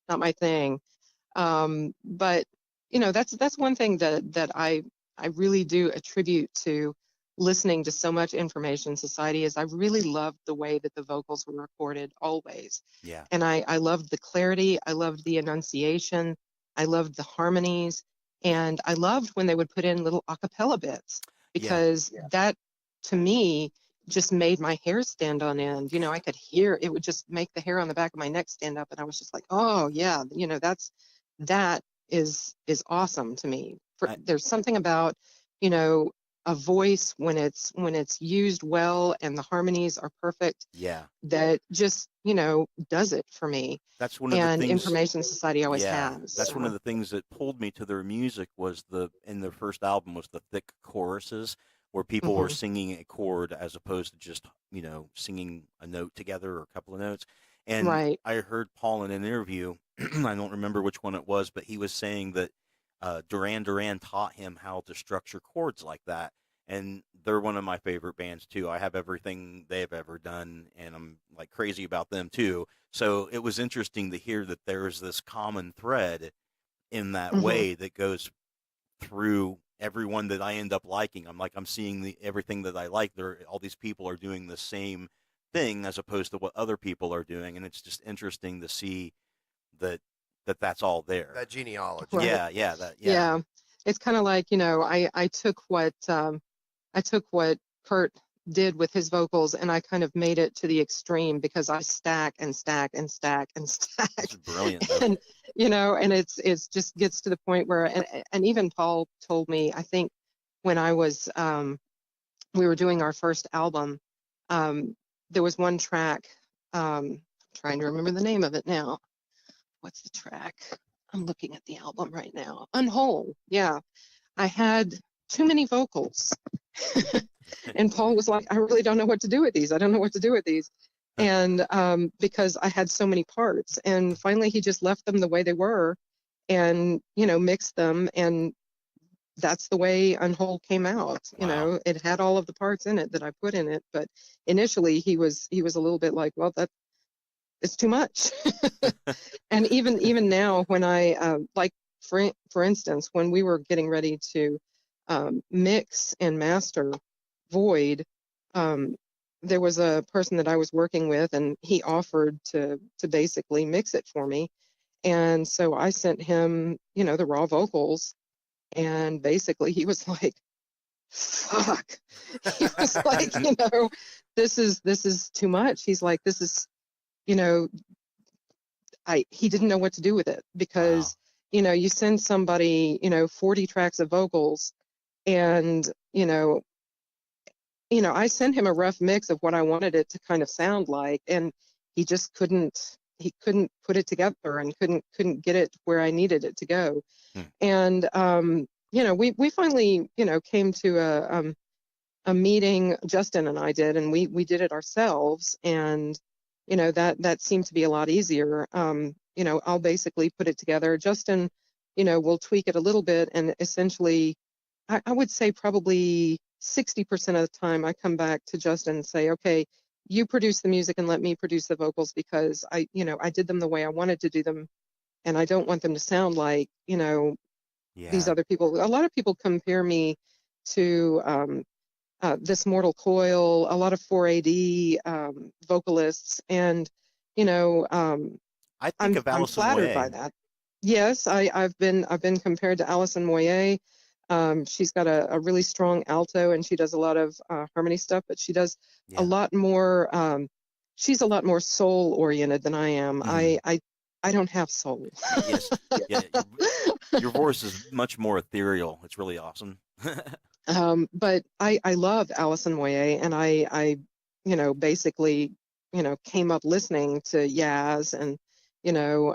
[SPEAKER 3] my thing. But that's one thing that really do attribute to listening to so much Information Society is I really loved the way that the vocals were recorded always.
[SPEAKER 2] Yeah.
[SPEAKER 3] And I loved the clarity. I loved the enunciation. I loved the harmonies. And I loved when they would put in little a cappella bits, because that, to me, just made my hair stand on end. You know, I could hear it would just make the hair on the back of my neck stand up. And I was just like, oh, yeah, you know, that is awesome to me. There's something about, you know, a voice when it's used well and the harmonies are perfect.
[SPEAKER 2] Yeah.
[SPEAKER 3] That just, you know, does it for me.
[SPEAKER 2] That's one of the
[SPEAKER 3] And
[SPEAKER 2] things.
[SPEAKER 3] Information Society always has.
[SPEAKER 2] That's one of the things that pulled me to their music was in their first album was the thick choruses where people were singing a chord as opposed to just, you know, singing a note together or a couple of notes. And I heard Paul in an interview, I don't remember which one it was, but he was saying that Duran Duran taught him how to structure chords like that. And they're one of my favorite bands too. I have everything they've ever done, and I'm like crazy about them too. So it was interesting to hear that there's this common thread in that way that goes through everyone that I end up liking. I'm seeing everything that I like. All these people are doing the same thing as opposed to what other people are doing, and it's just interesting to see that's all there.
[SPEAKER 1] That genealogy.
[SPEAKER 3] Right.
[SPEAKER 2] Yeah.
[SPEAKER 3] It's kind of like, you know, I took what Kurt did with his vocals and I kind of made it to the extreme, because I stack and stack and stack and stack.
[SPEAKER 2] That's brilliant.
[SPEAKER 3] And you know, and it's just gets to the point where, and even Paul told me, I think when I was we were doing our first album, there was one track, I'm trying to remember the name of it now. What's the track? I'm looking at the album right now. Unwhole. Yeah. I had too many vocals. And Paul was like, I really don't know what to do with these. I don't know what to do with these. And because I had so many parts. And finally, he just left them the way they were and, you know, mixed them. And that's the way Unwhole came out. You know, it had all of the parts in it that I put in it. But initially, he was a little bit like, well, it's too much. And even now, when I like, for instance, when we were getting ready to mix and master Void, there was a person that I was working with, and he offered to basically mix it for me. And so I sent him, you know, the raw vocals, and basically he was like, fuck. He was like, you know, this is too much. He's like, this is, you know, he didn't know what to do with it, because you know, you send somebody, you know, 40 tracks of vocals, and you know, I sent him a rough mix of what I wanted it to kind of sound like, and he just couldn't put it together and couldn't get it where I needed it to go. And you know, we finally, you know, came to a meeting, Justin and I did, and we did it ourselves, and you know, that seemed to be a lot easier. You know, I'll basically put it together. Justin, you know, will tweak it a little bit, and essentially, I would say probably 60% of the time I come back to Justin and say, okay, you produce the music and let me produce the vocals, because I did them the way I wanted to do them, and I don't want them to sound like, you know, these other people. A lot of people compare me to This Mortal Coil, a lot of 4AD vocalists, and you know,
[SPEAKER 2] I think of Alison
[SPEAKER 3] I'm flattered
[SPEAKER 2] Moyet.
[SPEAKER 3] by that. Yes, I've been compared to Alison Moyet. She's got a really strong alto, and she does a lot of harmony stuff, but she does a lot more. She's a lot more soul oriented than I am. I don't have soul.
[SPEAKER 2] Yes. Yeah. Your voice is much more ethereal. It's really awesome.
[SPEAKER 3] But I love Alison Moyet, and I you know, basically, you know, came up listening to Yaz and, you know,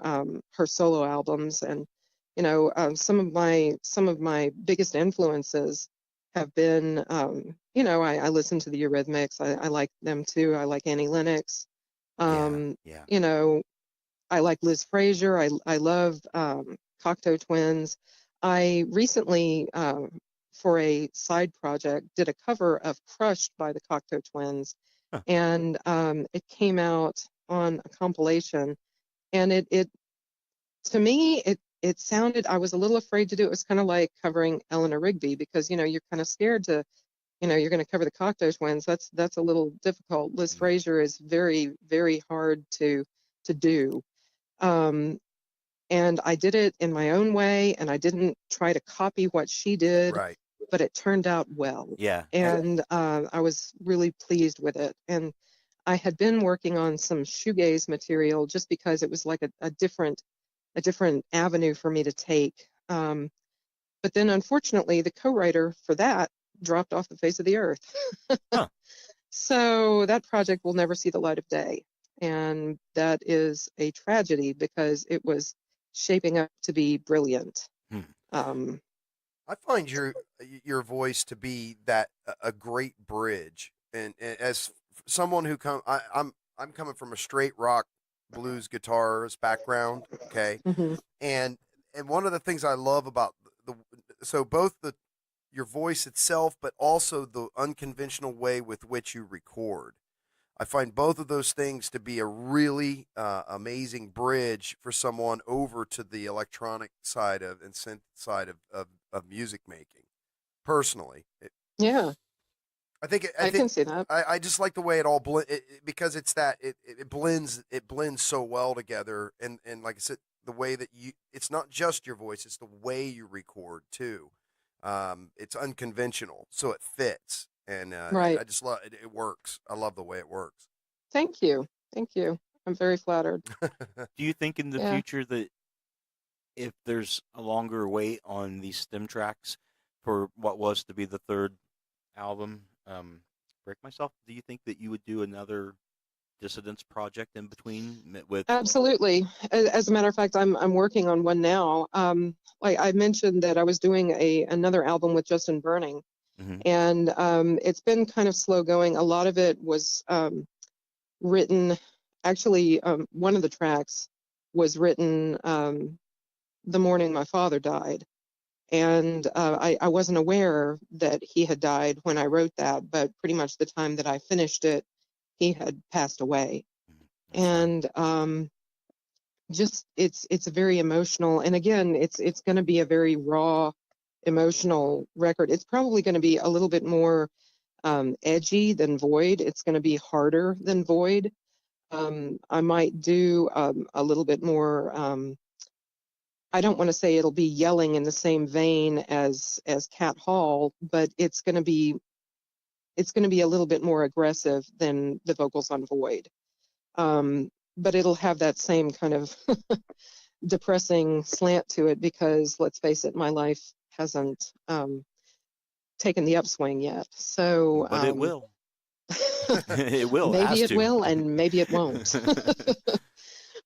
[SPEAKER 3] her solo albums, and you know, some of my biggest influences have been, you know, I listen to the Eurythmics. I like them too. I like Annie Lennox. You know, I like Liz Fraser. I love Cocteau Twins. I recently, for a side project, did a cover of Crushed by the Cocteau Twins, and it came out on a compilation, and it to me, it sounded, I was a little afraid to do it. It was kind of like covering Eleanor Rigby, because, you know, you're kind of scared to, you know, you're going to cover the Cocteau Twins. That's a little difficult. Liz Fraser is very, very hard to do. And I did it in my own way, and I didn't try to copy what she did,
[SPEAKER 1] Right.
[SPEAKER 3] but it turned out well.
[SPEAKER 2] Yeah.
[SPEAKER 3] And I was really pleased with it. And I had been working on some shoegaze material just because it was like a different avenue for me to take. But then, unfortunately, the co-writer for that dropped off the face of the earth.
[SPEAKER 2] Huh.
[SPEAKER 3] So that project will never see the light of day. And that is a tragedy, because it was shaping up to be brilliant.
[SPEAKER 1] I find your voice to be that a great bridge, and as someone who I'm coming from a straight rock blues guitarist background, okay,
[SPEAKER 3] Mm-hmm.
[SPEAKER 1] and one of the things I love about both your voice itself, but also the unconventional way with which you record. I find both of those things to be a really amazing bridge for someone over to the electronic side of and synth side of music making. Personally,
[SPEAKER 3] Yeah,
[SPEAKER 1] I think
[SPEAKER 3] I can see that.
[SPEAKER 1] I just like the way it all because it's that it blends so well together, and like I said, the way that it's not just your voice, it's the way you record too. It's unconventional, so it fits. And
[SPEAKER 3] Right.
[SPEAKER 1] I just love it. It works. I love the way it works.
[SPEAKER 3] Thank you. I'm very flattered.
[SPEAKER 2] Do you think in the
[SPEAKER 3] Yeah.
[SPEAKER 2] future that if there's a longer wait on these stem tracks for what was to be the third album, Break Myself, do you think that you would do another Dissonance project in between with?
[SPEAKER 3] Absolutely. As a matter of fact, I'm working on one now. Like I mentioned that I was doing another album with Justin Burning,
[SPEAKER 2] Mhm.
[SPEAKER 3] and it's been kind of slow going. A lot of it was written. Actually, one of the tracks was written the morning my father died, and I wasn't aware that he had died when I wrote that. But pretty much the time that I finished it, he had passed away. And just it's very emotional, and again, it's going to be a very raw, emotional record. It's probably going to be a little bit more edgy than Void. It's going to be harder than Void. I might do a little bit more. I don't want to say it'll be yelling in the same vein as Cat Hall, but it's going to be a little bit more aggressive than the vocals on Void. But it'll have that same kind of depressing slant to it, because let's face it, my life hasn't taken the upswing yet. So,
[SPEAKER 2] but it will. It will.
[SPEAKER 3] Maybe it will, and maybe it won't.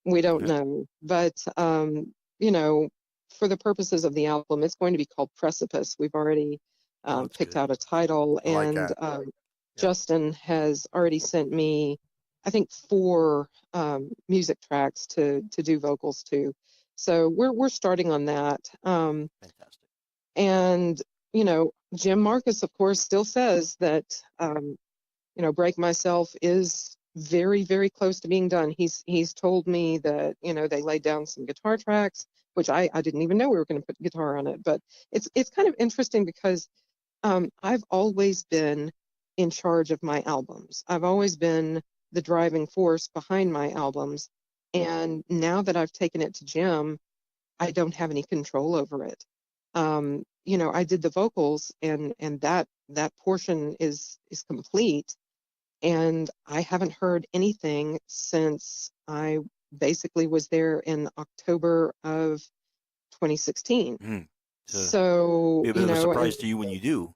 [SPEAKER 3] We don't know. But you know, for the purposes of the album, it's going to be called Precipice. We've already picked
[SPEAKER 2] good.
[SPEAKER 3] out a title,
[SPEAKER 1] I like
[SPEAKER 3] and
[SPEAKER 1] that. Yeah.
[SPEAKER 3] Justin has already sent me, I think, 4 music tracks to do vocals to. So we're starting on that.
[SPEAKER 2] Fantastic.
[SPEAKER 3] And you know, Jim Marcus, of course, still says that you know, Break Myself is very, very close to being done. He's told me that, you know, they laid down some guitar tracks, which I didn't even know we were going to put guitar on it. But it's kind of interesting, because I've always been in charge of my albums. I've always been the driving force behind my albums. And now that I've taken it to Jim, I don't have any control over it. You know, I did the vocals, and that portion is complete. And I haven't heard anything since I basically was there in October of 2016. So
[SPEAKER 2] It'll be
[SPEAKER 3] you
[SPEAKER 2] a
[SPEAKER 3] know,
[SPEAKER 2] surprise to you when you do.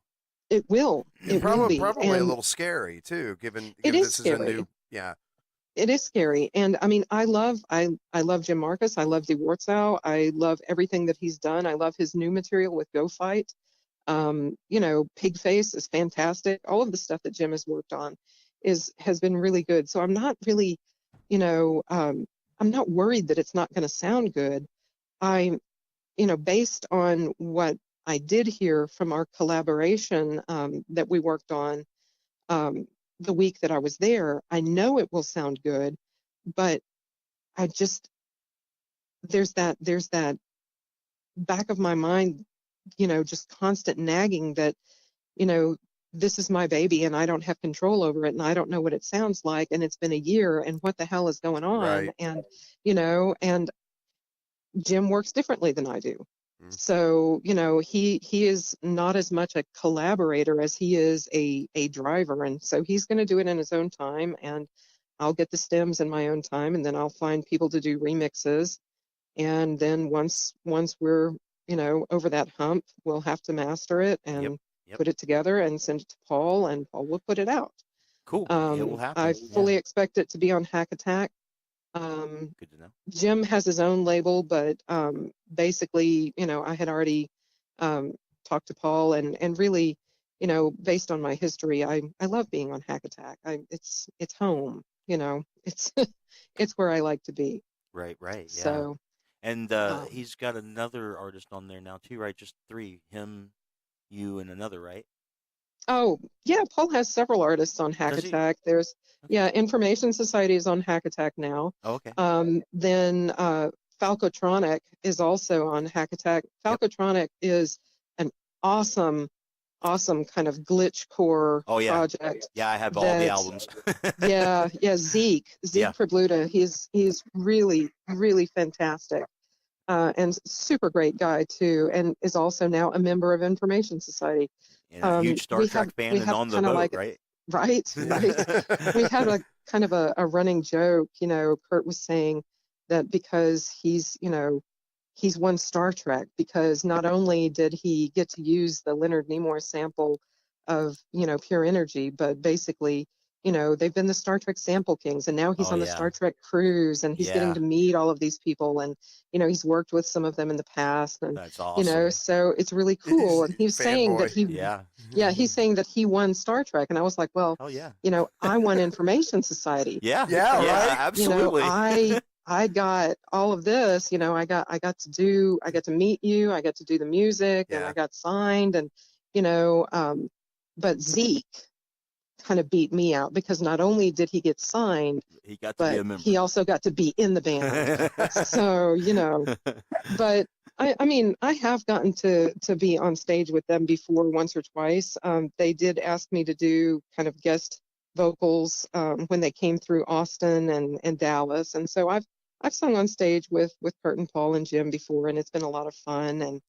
[SPEAKER 3] it will. It will be.
[SPEAKER 1] Probably a
[SPEAKER 3] And
[SPEAKER 1] little scary too, given
[SPEAKER 3] it is
[SPEAKER 1] this is a
[SPEAKER 3] scary.
[SPEAKER 1] new. Yeah.
[SPEAKER 3] It is scary. And I mean, I love Jim Marcus. I love Die Warzow. I love everything that he's done. I love his new material with Go Fight. You know, Pigface is fantastic. All of the stuff that Jim has worked on has been really good. So I'm not really, you know, I'm not worried that it's not going to sound good. You know, based on what I did hear from our collaboration that we worked on the week that I was there, I know it will sound good, but there's that back of my mind, just constant nagging that, this is my baby and I don't have control over it and I don't know what it sounds like and it's been a year and what the hell is going on?
[SPEAKER 1] Right.
[SPEAKER 3] And, and Jim works differently than I do.
[SPEAKER 1] Mm.
[SPEAKER 3] So, he is not as much a collaborator as he is a driver. And so he's going to do it in his own time, and I'll get the stems in my own time, and then I'll find people to do remixes. And then once we're, over that hump, we'll have to master it and put it together and send it to Paul, and Paul will put it out.
[SPEAKER 2] Cool. It will happen.
[SPEAKER 3] I fully expect it to be on Hack Attack.
[SPEAKER 2] Good to know.
[SPEAKER 3] Jim has his own label, but basically, I had already talked to Paul, and really, based on my history, I love being on Hack Attack. It's home, it's it's where I like to be.
[SPEAKER 2] Right. Yeah.
[SPEAKER 3] So,
[SPEAKER 2] and he's got another artist on there now too, right? Just 3, him, you, and another, right?
[SPEAKER 3] oh yeah, Paul has several artists on Hack
[SPEAKER 2] Does he?
[SPEAKER 3] Attack. There's Information Society is on Hack Attack now.
[SPEAKER 2] Oh, okay.
[SPEAKER 3] Then Falcotronic is also on Hack Attack. Falcotronic is an awesome kind of glitchcore project.
[SPEAKER 2] Yeah, I have all the albums.
[SPEAKER 3] Zeke Prebluta. He's really, really fantastic. And super great guy too, and is also now a member of Information Society.
[SPEAKER 2] And a huge Star Trek fan and on the boat, right?
[SPEAKER 3] Right. We had a kind of a running joke, Kurt was saying that because he's won Star Trek, because not only did he get to use the Leonard Nimoy sample of, Pure Energy, but basically, they've been the Star Trek sample kings, and now he's on the Star Trek cruise, and he's getting to meet all of these people, and, he's worked with some of them in the past, and,
[SPEAKER 2] that's awesome.
[SPEAKER 3] so it's really cool. And he's saying that he's saying that he won Star Trek, and I was like, well, I won Information Society.
[SPEAKER 1] Right?
[SPEAKER 2] Absolutely.
[SPEAKER 3] I got all of this, I got to meet you, I got to do the music, and I got signed, and, but Zeke kind of beat me out, because not only did he get signed,
[SPEAKER 2] he got to be a member.
[SPEAKER 3] He also got to be in the band. So, but I mean, I have gotten to be on stage with them before, once or twice. They did ask me to do kind of guest vocals when they came through Austin and Dallas, and so I've sung on stage with Kurt and Paul and Jim before, and it's been a lot of fun. And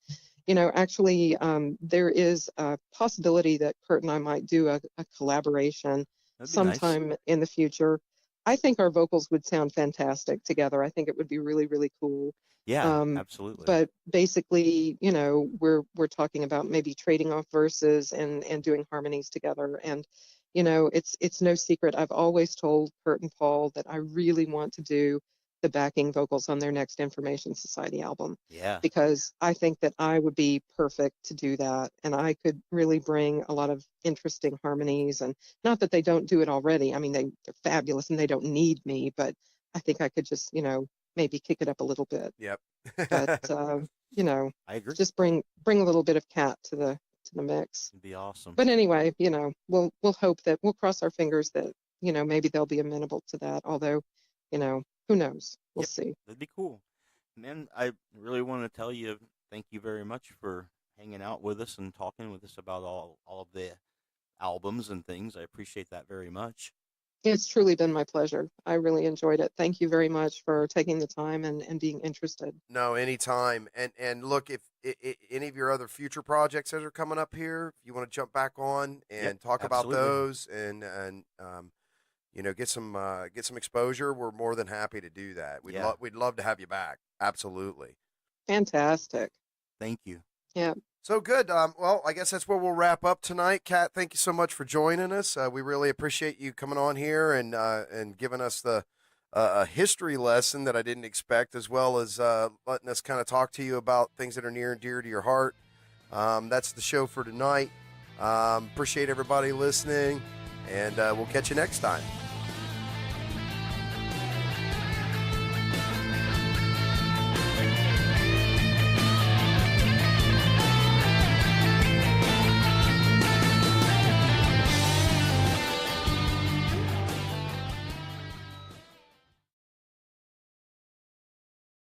[SPEAKER 3] actually, there is a possibility that Kurt and I might do a collaboration sometime in the future. I think our vocals would sound fantastic together. I think it would be really, really cool.
[SPEAKER 2] Yeah, absolutely.
[SPEAKER 3] But basically, we're talking about maybe trading off verses and doing harmonies together. And it's no secret. I've always told Kurt and Paul that I really want to do the backing vocals on their next Information Society album.
[SPEAKER 2] Yeah.
[SPEAKER 3] Because I think that I would be perfect to do that, and I could really bring a lot of interesting harmonies. And not that they don't do it already. I mean, they're fabulous and they don't need me, but I think I could just, maybe kick it up a little bit.
[SPEAKER 1] Yep.
[SPEAKER 3] But
[SPEAKER 2] I agree.
[SPEAKER 3] just bring a little bit of Cat to the mix.
[SPEAKER 2] It'd be awesome.
[SPEAKER 3] But anyway, we'll hope that, we'll cross our fingers that, maybe they'll be amenable to that. Although, who knows? We'll see.
[SPEAKER 2] That'd be cool. Man, I really want to tell you, thank you very much for hanging out with us and talking with us about all of the albums and things. I appreciate that very much.
[SPEAKER 3] It's truly been my pleasure. I really enjoyed it. Thank you very much for taking the time and being interested.
[SPEAKER 1] No, anytime. And look, if any of your other future projects that are coming up here, if you want to jump back on and talk about those and get some exposure, we're more than happy to do that. We'd love to have you back. Absolutely.
[SPEAKER 3] Fantastic.
[SPEAKER 2] Thank you.
[SPEAKER 3] Yeah.
[SPEAKER 1] So good. Well, I guess that's where we'll wrap up tonight. Kat, thank you so much for joining us. We really appreciate you coming on here and giving us the a history lesson that I didn't expect, as well as letting us kind of talk to you about things that are near and dear to your heart. That's the show for tonight. Appreciate everybody listening, and we'll catch you next time.